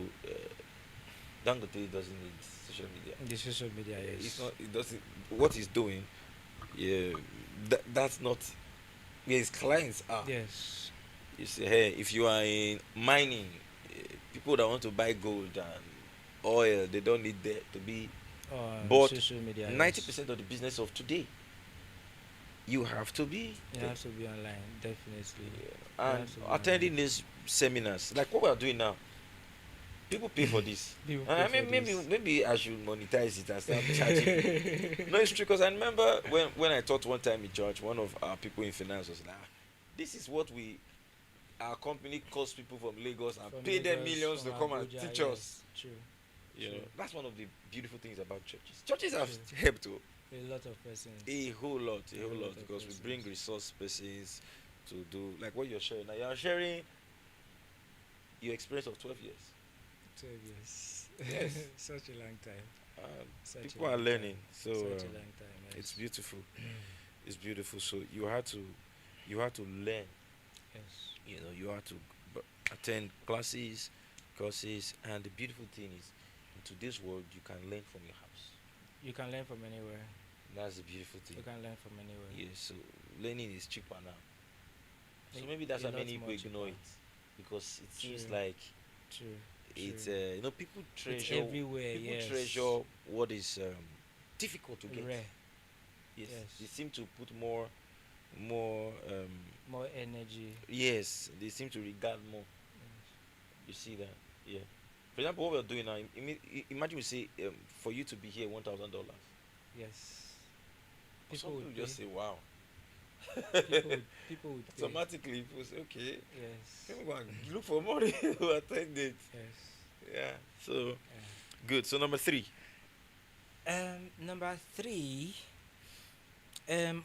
Dangote doesn't need social media. The social media, It's yes. not. It doesn't. What he's doing, yeah, that's not where his clients are. Yes. You see, hey, if you are in mining, people that want to buy gold and oil, they don't need that to be. But Social media, ninety yes. percent of the business of today, you have to be You there. have to be online, definitely. You And have to be online. attending these seminars, like what we are doing now, people pay for this. People pay I for mean, maybe this. maybe I should monetize it and start charging people. No, it's true because I remember when I taught one time in church, one of our people in finance was like, "This is what we our company calls people from Lagos and From pay them Lagos, millions from to come and Abuja, teach us." yes. True. You know, True. that's one of the beautiful things about churches. Churches have True. helped to A lot of persons. a A whole whole lot lot of because we bring persons. resource persons to do like what you're sharing. Now you're sharing your experience of 12 years. 12 years. Yes, Such a long time. Such a people are long learning, time. so Such a long time, it's yes. beautiful. It's beautiful. So you had to learn. Yes. You know, you had to attend classes, courses, and the beautiful thing is, in today's world, you can learn from your house. You can learn from anywhere. That's the beautiful thing. You can learn from anywhere. Yes, so learning is cheaper now. So A, maybe that's a why lot many people more ignore cheaper. it because it seems True. like True. it's True. people It's treasure everywhere, yes. what is difficult to get. Rare. Yes, they Yes. seem to put more More energy. yes, they seem to regard more. You see that? Yeah. For example, what we're doing now, imagine we say for you to be here $1,000. Yes. Some People people would pay. just say wow. People would pay. Automatically people say okay, Yes. let me go and look for money to attend it. Yes. Yeah. So Yeah. good. So number three. Number three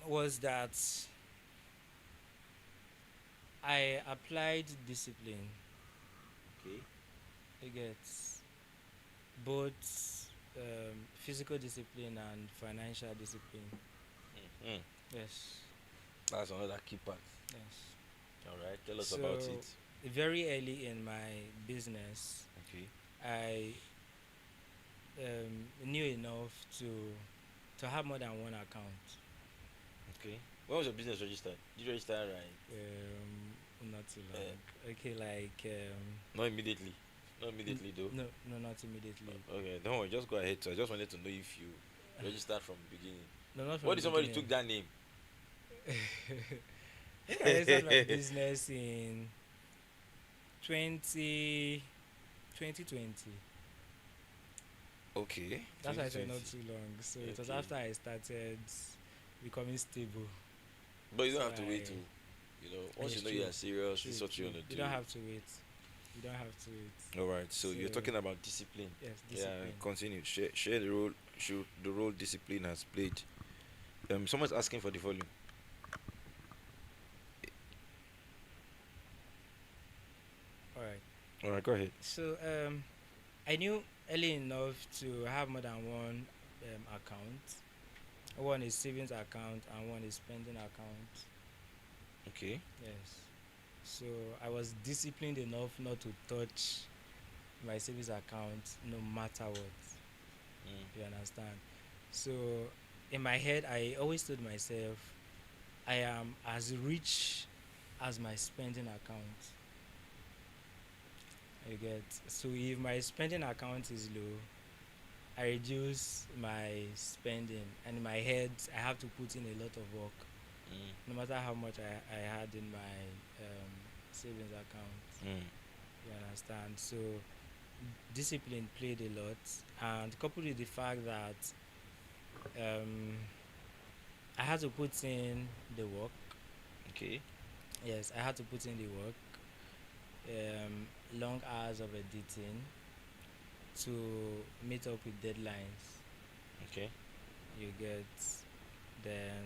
was that I applied discipline. Okay. You get both physical discipline and financial discipline. Mm. Yes. That's another key part. Yes. All right. Tell us about So it. very early in my business, Okay. I knew enough to have more than one account. Okay. When was your business registered? Did you register right? Not too Uh, long. Okay, like not immediately. Not immediately though. no, no, not immediately. Okay. Don't worry. Just go ahead. So I just wanted to know if you registered from the beginning. No, not from What the if somebody beginning. took that name? I think I started my business in 20, 2020. Okay. That's why I said 2020. not too long. So it was Okay. after I started becoming stable. But you don't So have to wait to, once Yes, you know you true. are serious, this True, is what you true. want to You do. don't have to wait. You don't have to wait. All right. So you're So talking about discipline. yes, Yeah. discipline. Continue. Share the role. The role discipline has played. Someone's asking for the volume. All right. All right. Go ahead. So I knew early enough to have more than one account. One is savings account and one is spending account. Okay. Yes. So I was disciplined enough not to touch my savings account no matter what. Mm. You understand? So in my head, I always told myself, I am as rich as my spending account. You get? So if my spending account is low, I reduce my spending, and in my head, I have to put in a lot of work, Mm. no matter how much I had in my savings account. Mm. You understand? So discipline played a lot, and coupled with the fact that um, I had to put in the work. Okay. Yes, I had to put in the work. Long hours of editing to meet up with deadlines. Okay. You get then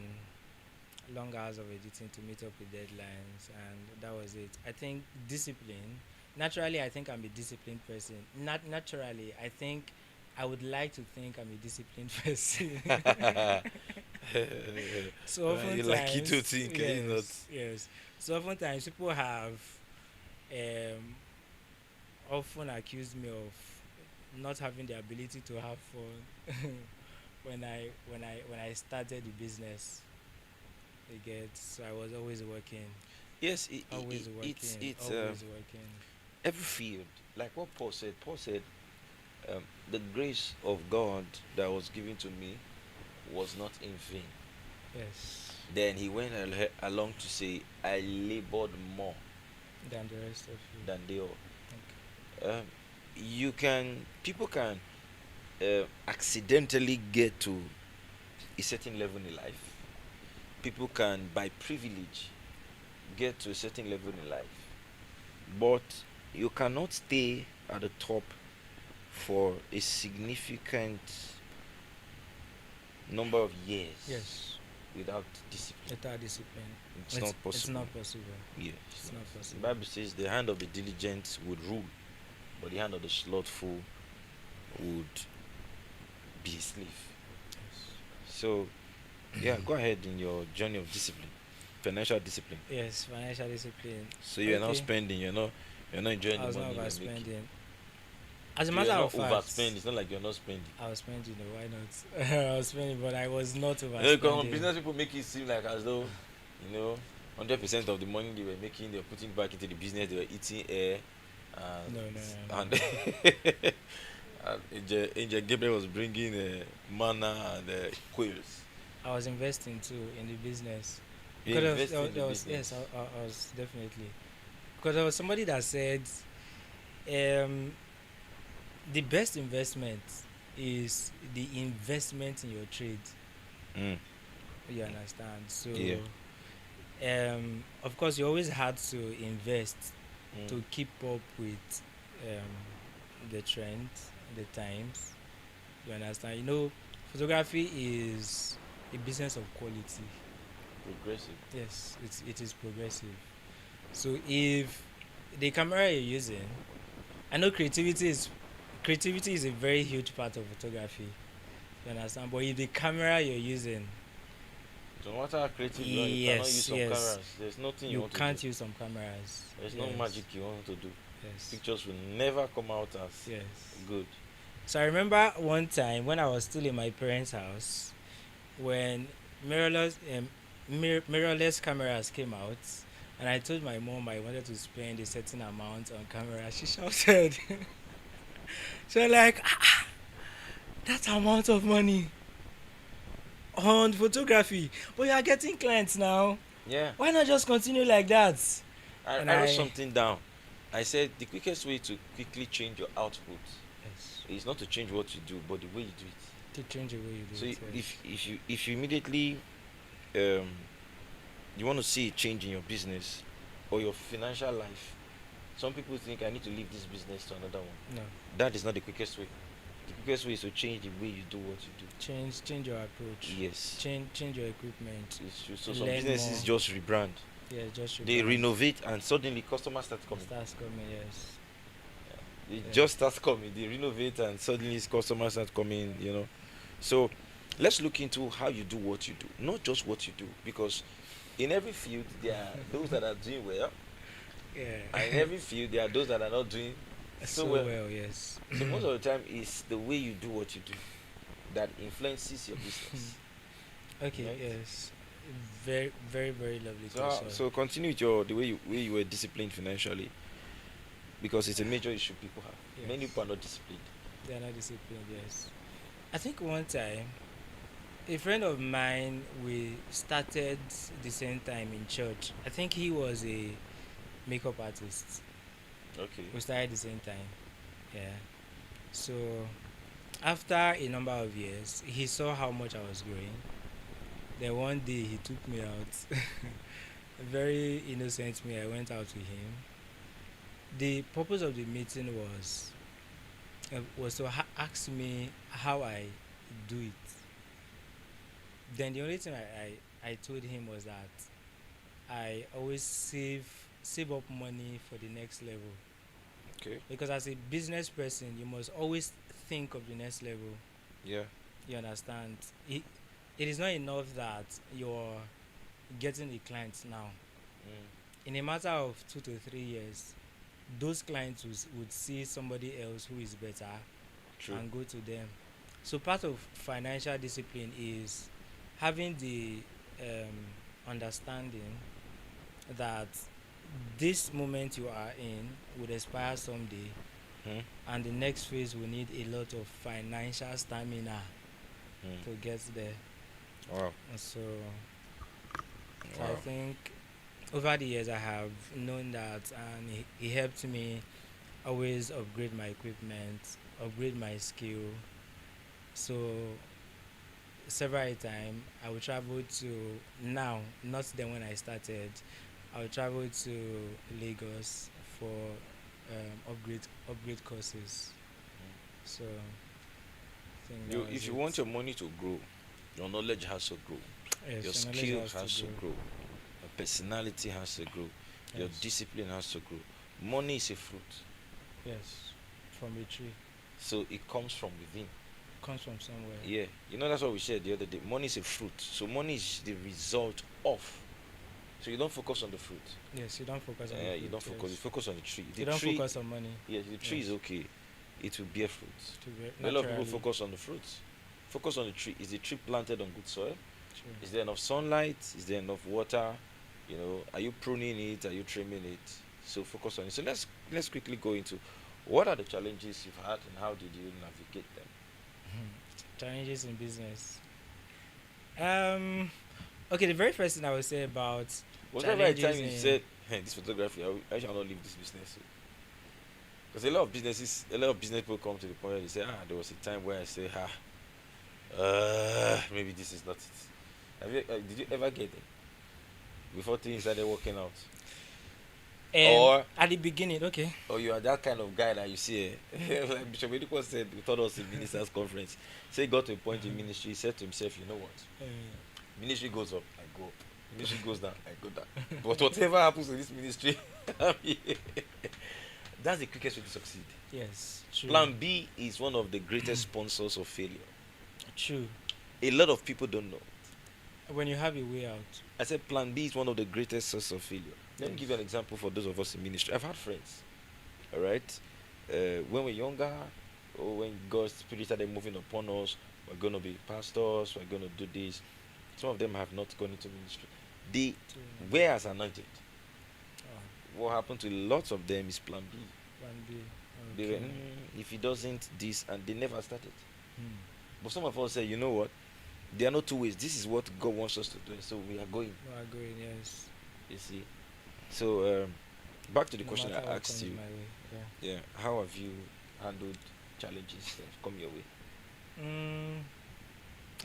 long hours of editing to meet up with deadlines, and that was it. I think discipline. Naturally, I think I'm a disciplined person. Not naturally, I think I would like to think I'm a disciplined person. So You like it to oftentimes, think, can you not? yes, yes. So oftentimes people have um, often accused me of not having the ability to have fun when I started the business. You get, so I was always working, Yes, always it's working, it's always working. every field. Like what Paul said. Paul said, "The grace of God that was given to me was not in vain." Yes, Then he went along to say, "I labored more than the rest of you. than they all." Okay. You can people can accidentally get to a certain level in life. People can, by privilege, get to a certain level in life, but you cannot stay at the top for a significant number of years Yes, without discipline. without discipline, It's not it's possible. not possible. Yeah, It's not the possible. Bible says the hand of the diligent would rule, but the hand of the slothful would be a slave. Yes. So, yeah, go ahead in your journey of discipline, financial discipline. Yes, financial discipline. So you're not Okay, spending, you're not enjoying I the was not money you're making. overspending. As a So matter you're of not fact, overspending. It's not like you're not spending. I was spending. Why not? I was spending, but I was not Because overspending. business people make it seem like as though, you know, 100% of the money they were making, they were putting back into the business. They were eating air, No, no, no, and no. and Angel Gabriel was bringing manna and quails. I was investing too in the business You because invest in the there was yes, business. I was definitely because there was somebody that said um, the best investment is the investment in your trade. Mm. You understand? So, Yeah. of course, you always had to invest Mm. to keep up with the trend, the times. You understand? You know, photography is a business of quality. Progressive. Yes, it is progressive. So if the camera you're using, I know creativity is a very huge part of photography. You understand? But if the camera you're using, So no matter how creative you are, you cannot use yes, some yes, cameras. There's nothing you you want to do. can't use some cameras. There's no Yes, magic you want to do. yes, Pictures will never come out as yes. good. So I remember one time when I was still in my parents' house when mirrorless mirrorless cameras came out, and I told my mom I wanted to spend a certain amount on camera. She shouted, "She was like, that amount of money on photography, but you are getting clients now. Yeah. Why not just continue like that?" And I wrote I something down. I said the quickest way to quickly change your output yes is not to change what you do, but the way you do it. to change the way you do So it. Yes, if you immediately um, you want to see a change in your business or your financial life, some people think I need to leave this business to another one. no, That is not the quickest way. The quickest way is to change the way you do what you do. change your approach, Yes, change your equipment, it's true. So some learn more. businesses just rebrand. Yeah, just They rebrand. renovate and suddenly customers start It coming. starts coming. Yes, It yeah. just starts coming. They renovate and suddenly customers start coming. So let's look into how you do what you do, not just what you do, because in every field there are those that are doing well, and in Yeah. every field there are those that are not doing so So well. well, yes. So most of the time, it's the way you do what you do that influences your business, Okay, right? yes. Very, very, very lovely So question. so continue with your the way you were disciplined financially, because it's a major issue people have. Many Yes, people are not disciplined. they are not disciplined. Yes, I think one time a friend of mine we started the same time in church. I think he was a makeup artist. Okay. We started the same time. Yeah. So after a number of years, he saw how much I was growing. Then one day he took me out. Very innocent me. I went out with him. The purpose of the meeting was to ask me how I do it. Then the only thing I told him was that I always save up money for the next level, Okay. because as a business person you must always think of the next level. Yeah. You understand? It is not enough that you're getting a client now. Mm. In a matter of 2 to 3 years, those clients would see somebody else who is better True. and go to them. So part of financial discipline is having the understanding that this moment you are in would expire someday, Mm. and the next phase will need a lot of financial stamina Mm. to get there. Wow. And so I Wow. think over the years I have known that, and he helped me always upgrade my equipment, upgrade my skill. So several times I would travel to, now not then when I started, I would travel to Lagos for upgrade courses. So I think that You, was if you want it. your money to grow, your knowledge has to grow, your Yes, your knowledge skill has to has to grow. grow, your personality has to grow, your Yes, discipline has to grow. Money is a fruit, yes, from a tree. so it comes from within. Comes from somewhere. Yeah, you know that's what we said the other day. Money is a fruit, so money is the result of. So you don't focus on the fruit. Yes, you don't focus on the You fruit. don't focus. You Yes, focus on the tree. The you don't tree, focus on money. yes, the tree is Yes, okay. It will bear fruit. to be But a lot of people naturally focus on the fruits. Focus on the tree. Is the tree planted on good soil? true. Is there enough sunlight? Is there enough water? You know, are you pruning it? Are you trimming it? So focus on it. So let's quickly go into what are the challenges you've had and how did you navigate them? Challenges in business. Um, okay, the very first thing I would say about Was there ever a time challenges you in said, hey, this photography, I shall not leave this business? Because a lot of business people come to the point where they say, there was a time where I say, maybe this is not it. Did you ever get it before things started working out? Or at the beginning? Okay. or you are that kind of guy that you see, like Bishop Edepo said, we thought us in ministers' conference. Say he got to a point in ministry, he said to himself, you know what? Uh, Ministry goes up, I go up. Ministry goes down, I go down. But whatever happens in this ministry, I mean, that's the quickest way to succeed. yes, true, Plan B is one of the greatest sponsors of failure. true. A lot of people don't know. When you have a way out. I said Plan B is one of the greatest sources of failure. Let me Yes. give you an example for those of us in ministry. I've had friends, all right, when we're younger, or when God's Spirit started moving upon us, we're going to be pastors, we're going to do this. Some of them have not gone into ministry. They True. were as anointed. Oh, What happened to lots of them is Plan B. plan B. They Okay. were, if he doesn't this, and they never started. Hmm. But some of us say, you know what? There are no two ways. This is what God wants us to do, so we are going. We are going. Yes. You see. So back to the No question matter I what asked comes you. my way. Yeah. Yeah, how have you handled challenges that have come your way?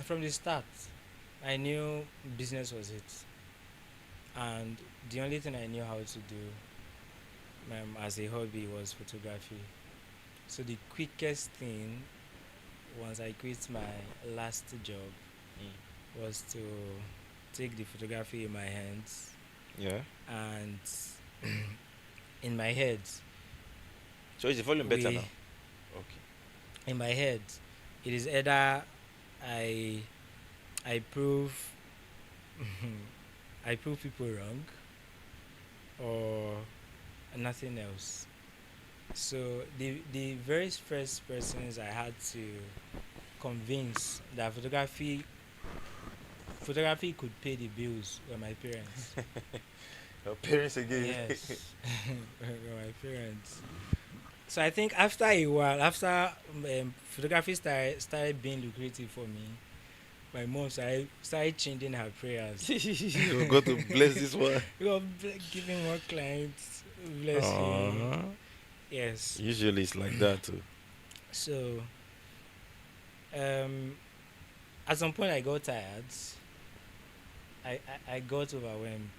From the start, I knew business was it, and the only thing I knew how to do as a hobby was photography. So the quickest thing once I quit my last job Mm. was to take the photography in my hands, Yeah. and in my head So is the volume better we now? Okay. in my head it is either I I prove I prove people wrong or nothing else. So the very first persons I had to convince that photography could pay the bills were my parents. Your parents again. Yes, were my parents. So I think after a while, after photography started being lucrative for me, my mom started changing her prayers. You're going to bless this one. God giving more clients, bless him. Aww. Yes. Usually it's like that too. So um, at some point I got tired. I got overwhelmed.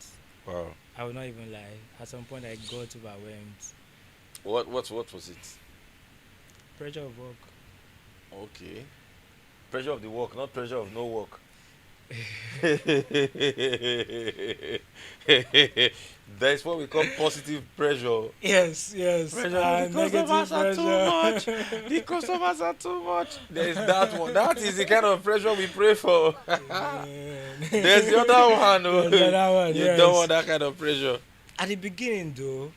Wow. I will not even lie. At some point I got overwhelmed. What was it? Pressure of work. Okay. Pressure of the work, not pressure of no work. That's what we call positive pressure. Yes, yes. Pressure. The Negative customers are too much. pressure. The customers are too much. There's that one. That is the kind of pressure we pray for. Amen. There's the other one. There's Oh. another one, You don't want yes. that kind of pressure. At the beginning, though,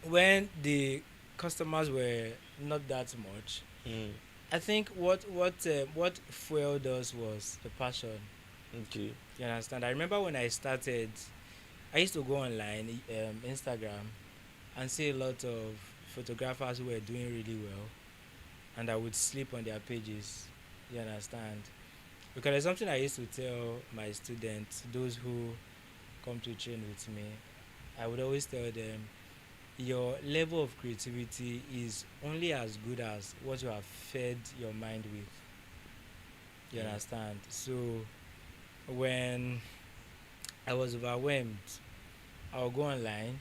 when the customers were not that much, Mm. I think what fueled us was the passion. Okay. You understand? I remember when I started, I used to go online, Instagram, and see a lot of photographers who were doing really well, and I would sleep on their pages. You understand? Because there's something I used to tell my students, those who come to train with me. I would always tell them, your level of creativity is only as good as what you have fed your mind with. You Mm. understand? So when I was overwhelmed, I would go online,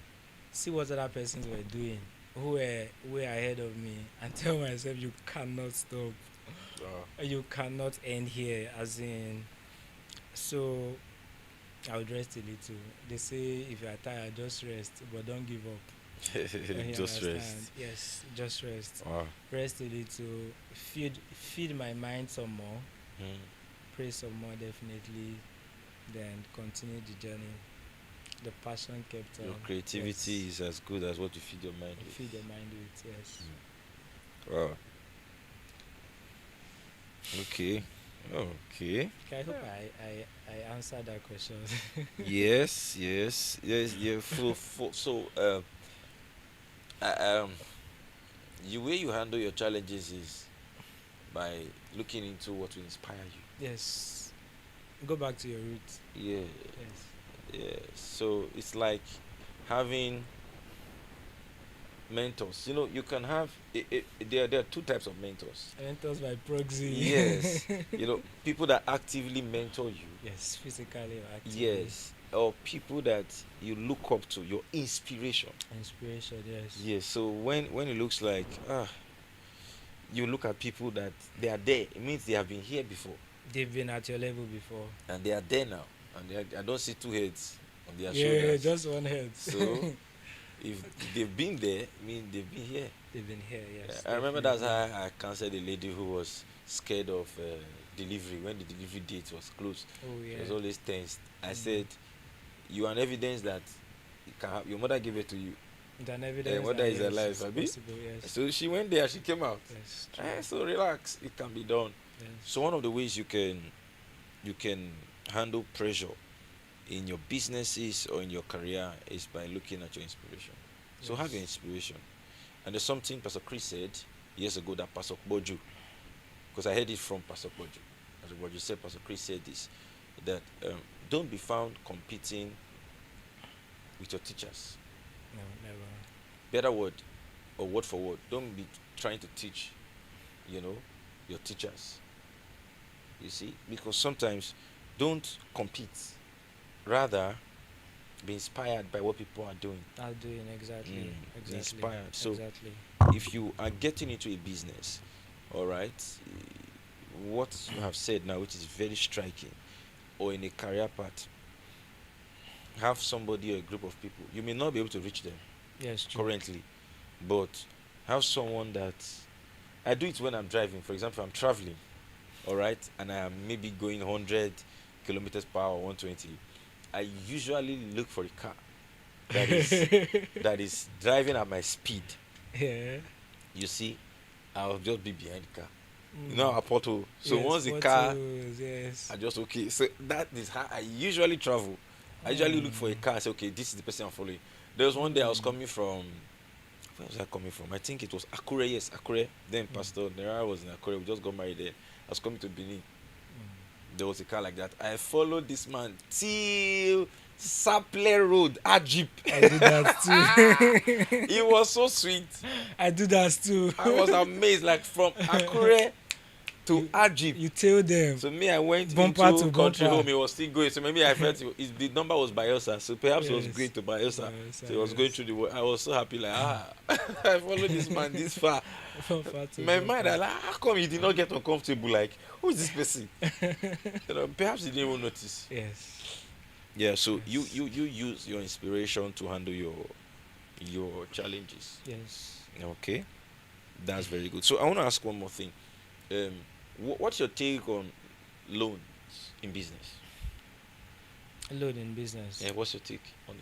see what other persons were doing, who were way ahead of me, and tell myself, you cannot stop. You cannot end here. As in, so I would rest a little. They say if you are tired, just rest, but don't give up. You Just understand? rest. Yes, just rest. Wow. Rest a little. Feed my mind some more. Mm. Pray some more, definitely. Then continue the journey. The passion kept Your on. creativity Yes. is as good as what you feed your mind with. Feed your mind with, yes. Wow. Okay. Okay. Okay, I hope I answered that question. Yes. Yes. Yes. Yeah. So, I, the way you handle your challenges is by looking into what will inspire Yes. Go back to your roots. you. Yeah. Yes. Yeah. So it's like having mentors. You can have there are two types of mentors. Mentors by proxy. Yes. People that actively mentor you. Yes, physically or actively. Yes. Or people that you look up to, your inspiration. Inspiration, yes. Yes. So when it looks like you look at people that they are there, it means they have been here before They've been at your level before. and they are there now, and I don't see two heads on their Yeah, shoulders. just one head. So if they've been there, I mean they've been here. They've been here, yes. I remember that's definitely. how I counseled a lady who was scared of delivery when the delivery date was close. Oh, She yeah. was always tense. I Mm. said, "You are an evidence that your mother gave it to you. An evidence Mother that is yes, alive, it's Abi." possible, yes. So she went there. She came out. Yes, true. So relax. It can be done. Yes. So one of the ways you can handle pressure in your businesses or in your career is by looking at your inspiration. So have your Yes. inspiration. And there's something Pastor Chris said years ago that Pastor Boju, because I heard it from Pastor Boju. Pastor Boju said, Pastor Chris said this, that don't be found competing with your teachers. No, never. Better word or word for word. Don't be trying to teach, your teachers. You see? Because sometimes don't compete. Rather, be inspired by what people are doing. I'll do it exactly. Be Exactly. inspired. So Exactly. if you are getting into a business, all right, what you have said now, which is very striking, or in a career path, have somebody or a group of people. You may not be able to reach them Yes, true. currently, but have someone that I do it when I'm driving. For example, I'm traveling, all right, and I am maybe going 100 kilometers per hour, 120. I usually look for a car that is that is driving at my speed. Yeah. You see, I'll just be behind the car. Mm. You know, a portal. So Yes, once the car, photos, yes. I just okay. So that is how I usually travel. I usually look for a car. I say, okay, this is the person I'm following. There was one day I was coming from. Where was I coming from? I think it was Akure. Yes, Akure. Then Pastor Nera was in Akure. We just got married there. I was coming to Benin. There was a car like that. I followed this man till Saple Road, Ajip. I do that too. It was so sweet. I do that too. I was amazed. Like from Akure to Ajib. You tell them. So me, I went Bumper into to country bumper. home. He was still going. So maybe I felt the number was Bayelsa. So perhaps he was Yes. going to Bayelsa. Bayelsa, So he was going yes. through the world. I was so happy, like I followed this man this far. Bumper to My mind, I bumper. like, how come he did not get uncomfortable? Like, who is this person? Perhaps he didn't even notice. Yes. Yeah. So Yes. you use your inspiration to handle your challenges. Yes. Okay, that's very good. So I want to ask one more thing. Um, what's your take on loans in business? Load in business. Yeah, what's your take on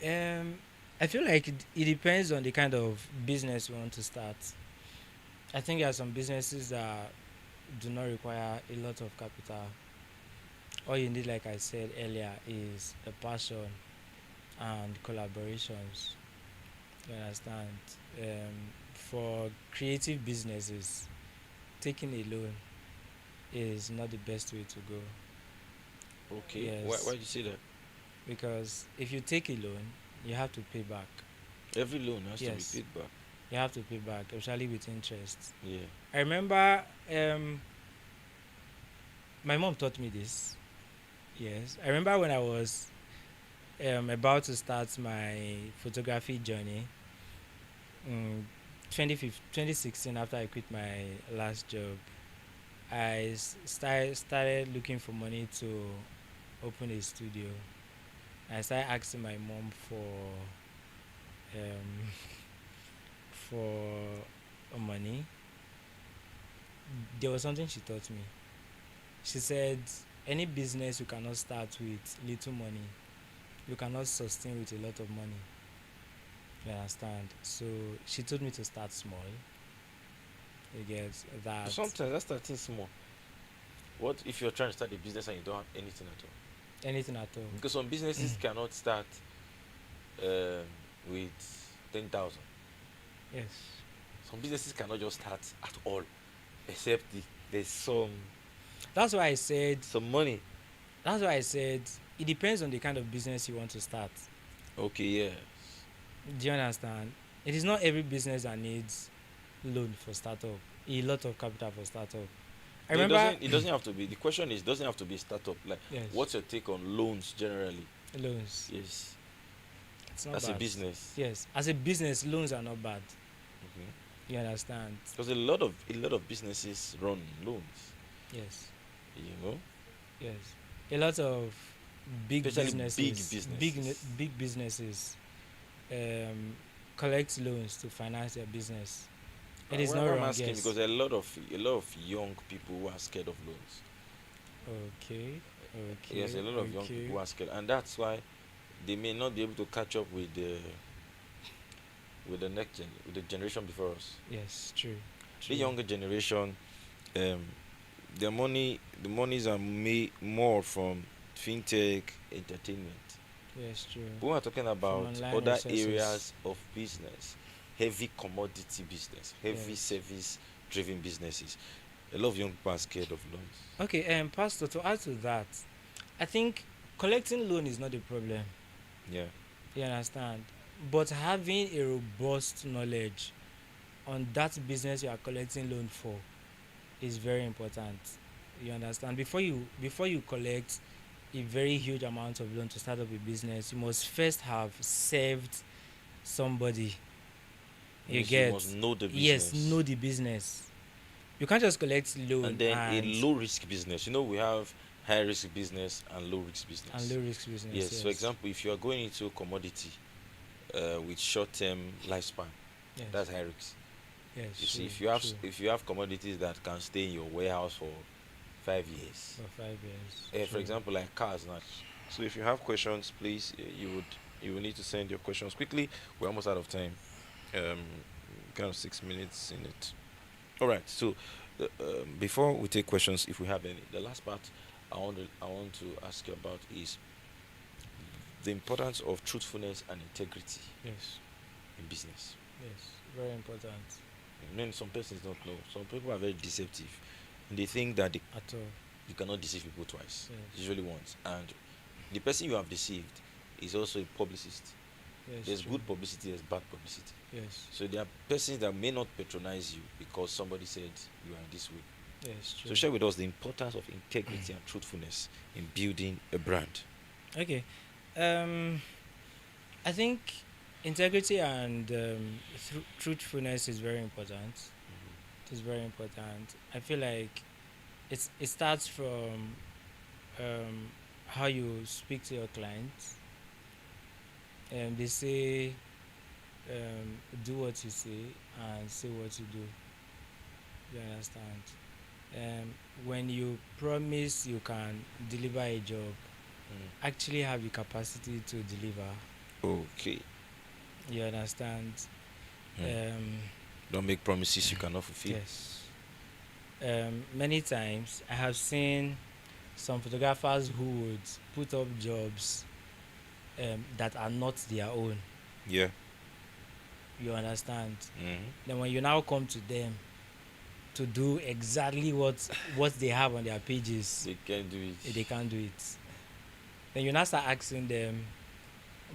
it? I feel like it depends on the kind of business you want to start. I think there are some businesses that do not require a lot of capital. All you need, like I said earlier, is a passion and collaborations. You understand? For creative businesses, taking a loan is not the best way to go. Okay, why Yes, do you say that? because if you take a loan, you have to pay back. Every loan has to be Yes, paid back. you have to pay back, especially with interest. Yeah. I remember my mom taught me this. Yes, I remember when I was about to start my photography journey. Mm, 2016, after I quit my last job, I started looking for money to open a studio. I started asking my mom um, for money. There was something she taught me. She said, any business you cannot start with little money, you cannot sustain with a lot of money. You understand? So she told me to start small. You get But that? sometimes that's starting small. What if you're trying to start a business and you don't have anything at all? Anything at all. Because some businesses cannot start with 10,000. Yes. Some businesses cannot just start at all, except there's That's why I said. some money. That's why I said it depends on the kind of business you want to start. Okay, yeah. Do you understand? It is not every business that needs loan for startup. A lot of capital for startup. I No, remember it doesn't have to be. The question is, doesn't have to be a startup. Like, yes, what's your take on loans generally? loans. Yes, It's not as a bad. business. Yes, as a business, loans are not bad. You understand? Because a lot of businesses run loans. Yes, You know, yes. A lot of big especially businesses, big businesses. big businesses, um, collect loans to finance their business. It is not Why I'm wrong. asking Yes. because there are a lot of young people who are scared of loans. Okay. Okay. Yes, a lot of young Okay. people who are scared, and that's why they may not be able to catch up with the with the generation before us. Yes. True. The True. younger generation, um, the monies are made more from fintech entertainment. Yes. True. But we are talking about Online other resources. areas of business, heavy commodity business, heavy Yes. service driven businesses. A lot of young people are scared of loans. Okay. Pastor, to add to that, I think collecting loan is not the problem. Yeah. You understand? But having a robust knowledge on that business you are collecting loan for is very important. You understand? Before you collect a very huge amount of loan to start up a business, you must first have served somebody. You Means get? you must know the Yes, business. know the business. You can't just collect loan And then a low risk business. You know, we have high risk business and low risk business. and low risk business. Yes. For example, if you are going into a commodity with short term lifespan, yes, that's high risk. yes, You see, true, true. if you have commodities that can stay in your warehouse for 5 years, For 5 years. for true. example, like cars now. So if you have questions, please, you will need to send your questions quickly. We're almost out of time. Kind of 6 minutes in it. All right. So before we take questions, if we have any, the last part I want to ask you about is the importance of truthfulness and integrity Yes, in business. yes, very important. Many some persons don't know. Some people are very deceptive, and they think that At all. you cannot deceive people twice. Yes. Usually once, and the person you have deceived is also a publicist. Yes, There's true. good publicity, there's bad publicity. Yes. So there are persons that may not patronize you because somebody said you are this way. Yes, So true. share with us the importance of integrity and truthfulness in building a brand. Okay. Um, I think integrity and truthfulness is very important. It is very important. I feel like it starts from um, how you speak to your clients. And they say, do what you say and say what you do. You understand? When you promise you can deliver a job, actually have the capacity to deliver. Okay. You understand? Mm. Um, Don't make promises you cannot fulfill. yes. Many times I have seen some photographers who would put up jobs that are not their own. Yeah. You understand? Mm-hmm. Then when you now come to them to do exactly what they have on their pages, They can do it. they can't do it. Then you now start asking them,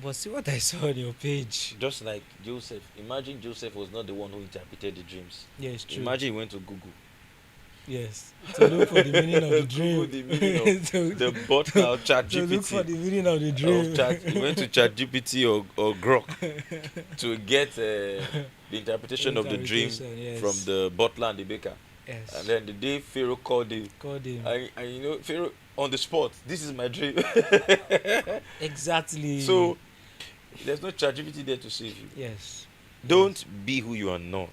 but see what I saw on your page. Just like Joseph. Imagine Joseph was not the one who interpreted the dreams. Yes, true. Imagine he went to Google. Yes, to look for the meaning of the Google dream. the meaning of the bottle of chat To look for GPT. the meaning of the dream. He went to chat GPT or Grok to get the interpretation of the dream yes. from the butler and the baker. Yes. And then the day Pharaoh called him, and you know, Pharaoh on the spot, this is my dream. Exactly. So there's no chat GPT there to save you. Yes. Don't be who you are not.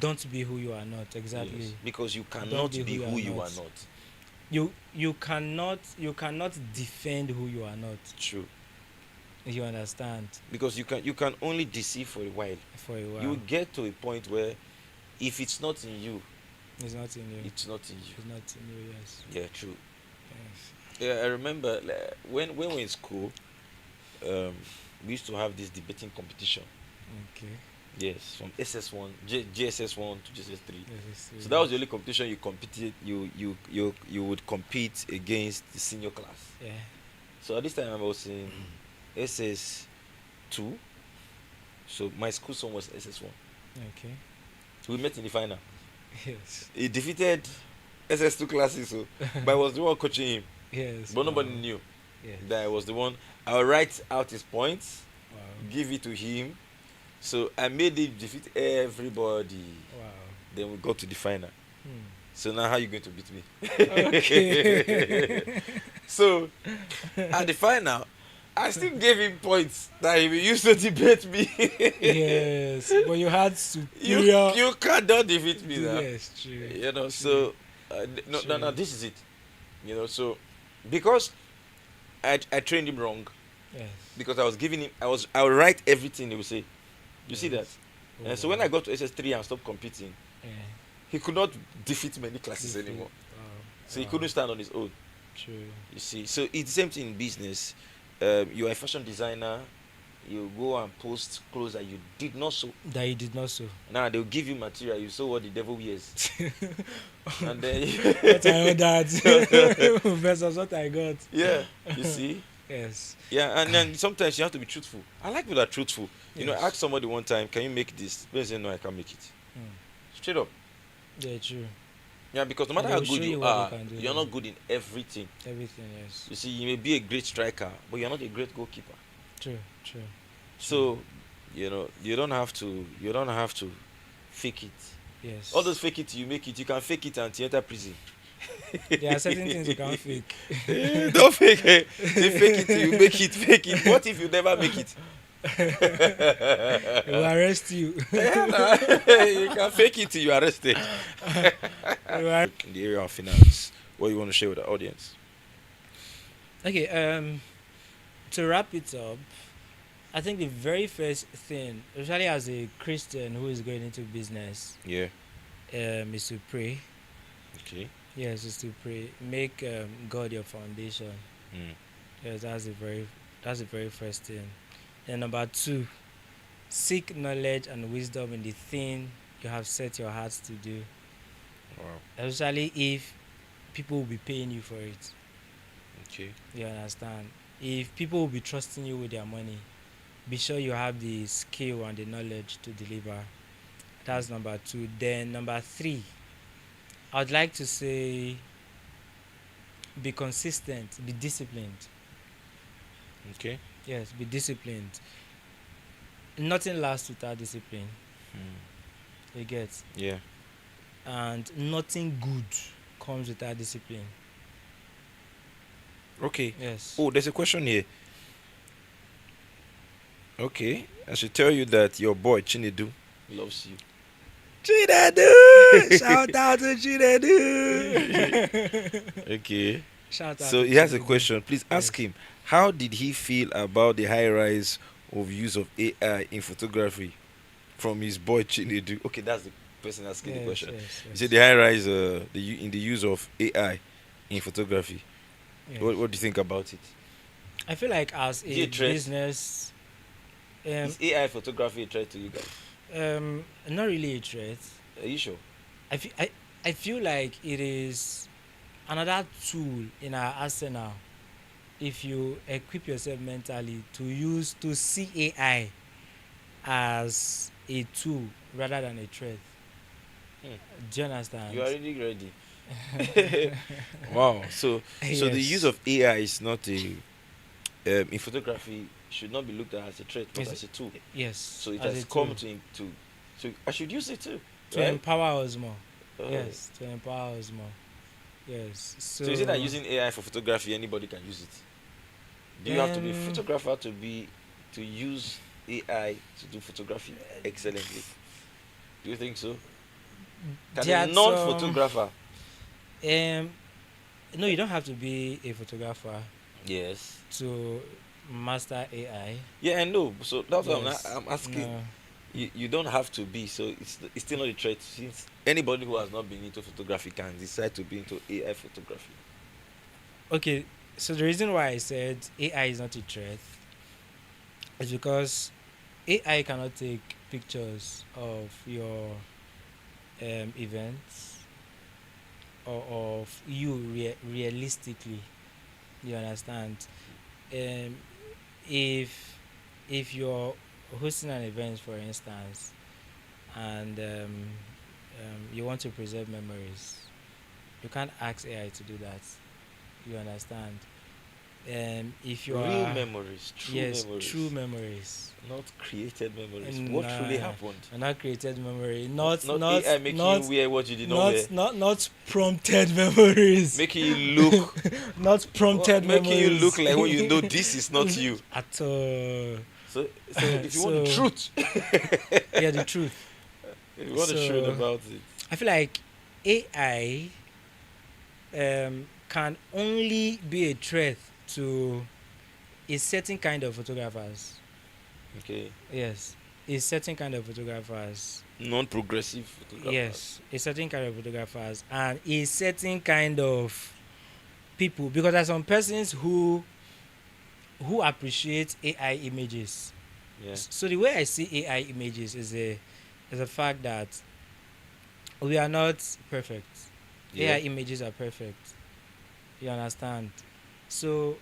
Don't be who you are not. Exactly. Yes, because you cannot be who you are not. You cannot defend who you are not. True. You understand? Because you can only deceive for a while. For a while. You get to a point where if it's not in you, it's not in you. It's not in you. It's not in you. Yes. Yeah, true. Yes. Yeah, I remember when we were in school, we used to have this debating competition. Okay. Yes, from SS1, GSS1 to GSS3. Yes, so that was the only competition you competed. You would compete against the senior class. Yeah. So at this time I was in SS2. So my school son was SS1. Okay. So we met in the final. Yes. He defeated SS2 classes, so but I was the one coaching him. Yes. But nobody knew yes. that I was the one. I would write out his points, Wow. give it to him. So I made him defeat everybody. Wow. Then we got to the final. Hmm. So now how are you going to beat me? Okay. So at the final, I still gave him points that he used to debate me. Yes, but you had superior. You cannot defeat me now. Yes, true. You know, true. so no, this is it. You know, so because I trained him wrong. Yes. Because I was giving him, I would write everything he would say. You see that? Oh, And so when I got to SS3 and stopped competing, yeah. he could not defeat many classes anymore. Wow. So he couldn't stand on his own. True. You see, so it's the same thing in business. You are a fashion designer. You go and post clothes that you did not sew. That you did not sew. Now they'll give you material. You sew what the devil wears. And then what I ordered versus what I got. Yeah, you see. Yes. Yeah, and then sometimes you have to be truthful. I like people that are truthful. You know, I asked somebody one time, "Can you make this?" They say, "No, I can't make it." Straight up. Yeah, true. Yeah, because no matter how good you are, you're not good in everything. Everything, yes. You see, you may be a great striker, but you're not a great goalkeeper. True, true. So, you know, you don't have to fake it. Yes. All those fake it, you make it. You can fake it until you enter prison. There are certain things you can't fake. Don't fake it. Say fake it, you make it, fake it. What if you never make it? They will arrest you. Yeah, nah. You can fake it till you're arrested. In the area of finance, what you want to share with the audience? Okay, to wrap it up, I think the very first thing, especially as a Christian who is going into business, Yeah. is to pray. Okay. Yes, is to pray. Make God your foundation. Yes, that's the very first thing. And number 2, seek knowledge and wisdom in the thing you have set your hearts to do. Wow. Especially if people will be paying you for it. Okay. You understand? If people will be trusting you with their money, be sure you have the skill and the knowledge to deliver. That's number 2. Then number 3, I'd like to say be consistent, be disciplined. Okay. Yes, be disciplined. Nothing lasts without discipline. Hmm. You get, Yeah. and nothing good comes without discipline. Okay. Yes. Oh, there's a question here. Okay. I should tell you that your boy Chinedu loves you. Chinedu! Shout out to Chinedu! Okay. Shout out So to he has a Chinedu. question. Please ask Yes. him. How did he feel about the high rise of use of AI in photography from his boy Chinedu? Okay, that's the person asking the Yes, question. yes, He said yes. the high rise in the use of AI in photography. Yes. What do you think about it? I feel like as Is it a a threat? business, Is AI photography a threat to you guys? not really a threat. Are you sure? I feel like it is another tool in our arsenal if you equip yourself mentally to see AI as a tool rather than a threat. Hmm. Do you understand? You are already ready. Wow. So the use Yes. of AI is not a in photography should not be looked at as a threat but Yes. as a tool. Yes. So it As a has come tool to so I should use it too, to right? empower us more. Oh. Yes, to empower us more. Yes. So is it that So using AI for photography anybody can use it? Do you have to be a um, photographer to use AI to do photography excellently? Do you think so? Can a there are some. non-photographer? Um, no, you don't have to be a photographer Yes. to master AI. Yeah, I know. So that's what Yes. I'm asking. No. You don't have to be. So it's still not a threat since anybody who has not been into photography can decide to be into AI photography. Okay. So the reason why I said AI is not a threat is because AI cannot take pictures of your events or of you realistically. You understand? Um, if you're hosting an event, for instance, and you want to preserve memories, you can't ask AI to do that. You understand? If you Real are, memories, true yes, true memories, memories, not created memories. and What truly happened? not created memory, Not AI making you wear what you did not wear, not prompted memories, making you look, not prompted making you look memories like when you know this is not you. at all. So if you want the So truth, yeah, the truth. if you want the truth So about it, I feel like AI can only be a threat to a certain kind of photographers. okay, Yes, a certain kind of photographers. non-progressive photographers. Yes, a certain kind of photographers and a certain kind of people, because there are some persons who appreciate AI images. Yeah, So the way I see AI images is the fact that we are not perfect. yeah. AI images are perfect. You understand? So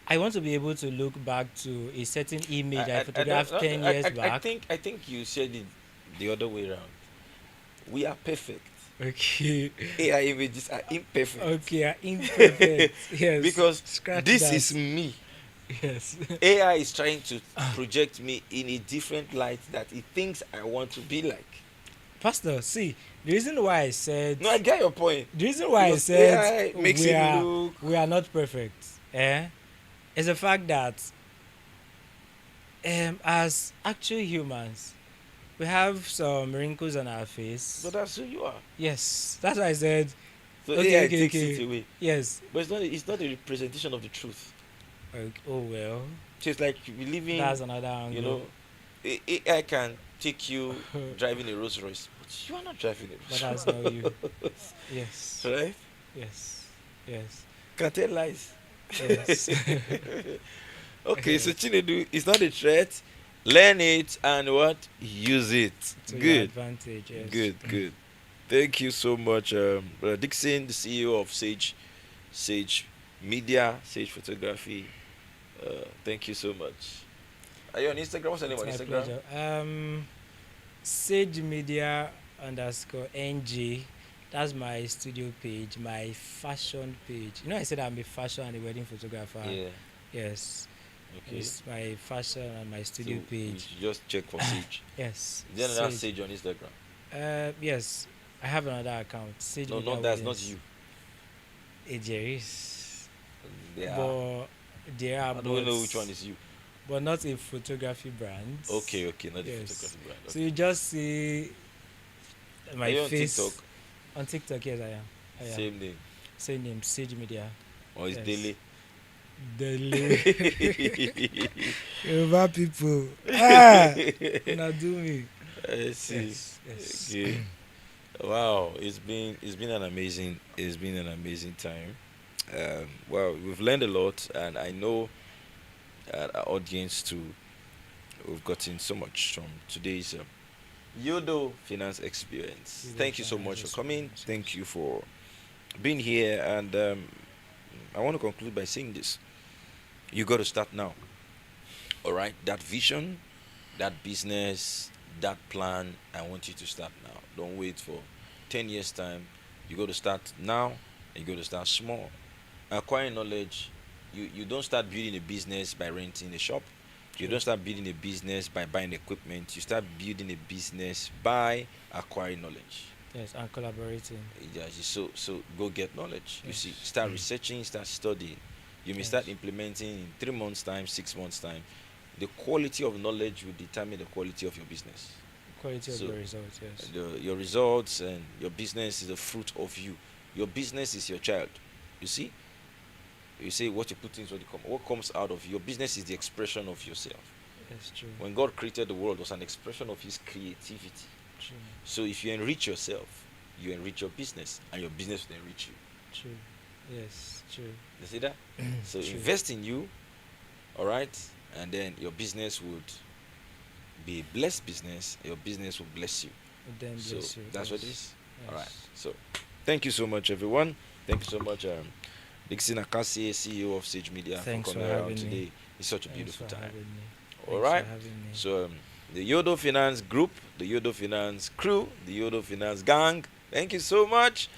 I want to be able to look back to a certain image I I don't. photographed 10 years back. I think you said it the other way around. We are perfect. Okay. AI images are imperfect. Okay, imperfect. Yes. Because Scratch this that. is me. Yes. AI is trying to project me in a different light that it thinks I want to be like. Pastor, see, the reason why I said No, I get your point. the reason why I Because said AI makes we it are look. we are not perfect, is the fact that as actual humans, we have some wrinkles on our face. But that's who you are. Yes, that's why I said So okay, AI okay, takes it okay. away. Yes. But it's not a representation of the truth. Okay, oh well, So it's like believing, that's another you angle. know, AI can take you driving a Rolls Royce, but you are not driving a But Rolls that's not you. Royce. Yes. Right? Yes. Yes. Can tell lies. Yes. Okay, so Yes. Chinedu is not a threat. Learn it and what? Use it. To your Good. advantage. Yes. Good. Thank you so much, Brother Dixon, the CEO of Sage Media, Sage Photography. Thank you so much. Are you on Instagram? What's your name It's on my Instagram? pleasure. Sage Media _ NG. That's my studio page, my fashion page. You know, I said I'm a fashion and a wedding photographer. Yeah. Yes, Okay. it's my fashion and my So studio we page. should just check for Sage. Yes, Is there another Sage. Sage on Instagram? Yes, I have another account, Sage No, Media not that's not Weddings. you. There is, They are. but there are, How do we know which one is you? but not a photography brand. Okay, okay, not the Yes. photography brand. So Okay. you just see Are my you on TikTok? face on TikTok. Yes, I am. I am. Same name. Same name, Sage Media. Or is Yes. Daily? Dele. Yoruba people. Ah, una do me. I see. Yes, yes. Okay. Wow, it's been an amazing time. Well, we've learned a lot, and I know our audience too. We've gotten so much from today's Euodoo finance experience. Yoruba Thank you so finance much for coming. experience. Thank you for being here, and I want to conclude by saying this: you got to start now. All right, that vision, that business, that plan. I want you to start now. Don't wait for 10 years time. You got to start now, and you got to start small. Acquiring knowledge. You don't start building a business by renting a shop. You True. don't start building a business by buying equipment. You start building a business by acquiring knowledge. Yes, and collaborating. Yeah, so go get knowledge. You see, Yes. start researching, start studying. You may start Yes. implementing in 3 months' time, 6 months' time. The quality of knowledge will determine the quality of your business. Quality of So your results. Yes. your results and your business is the fruit of you. Your business is your child. You see, you say what you put in is what you come. What comes out of you. Your business is the expression of yourself. Yes. True. When God created the world, it was an expression of His creativity. True. So if you enrich yourself, you enrich your business, and your business will enrich you. True. Yes. True. You see that? So True. invest in you, all right, and then your business would be a blessed business. Your business will bless you. Then So bless you. that's what it Yes. is. All right. Yes. So thank you so much, everyone. Thank you so much, Dixon Akasi, CEO of Sage Media, for Thanks for coming around having me. today. It's such a Thanks beautiful for time. having me. All Thanks right. for having me. So the Euodoo Finance Group, the Euodoo Finance Crew, the Euodoo Finance Gang. Thank you so much.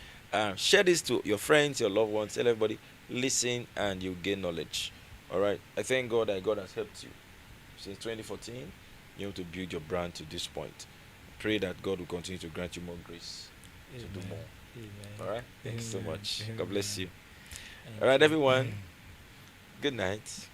Share this to your friends, your loved ones. Tell everybody, listen, and you gain knowledge. All right. I thank God that God has helped you since 2014. You have to build your brand to this point. Pray that God will continue to grant you more grace to do Amen. more. Amen. All right. Thanks so Amen. much. God bless Amen. you. Thank All right, you. everyone. Good night.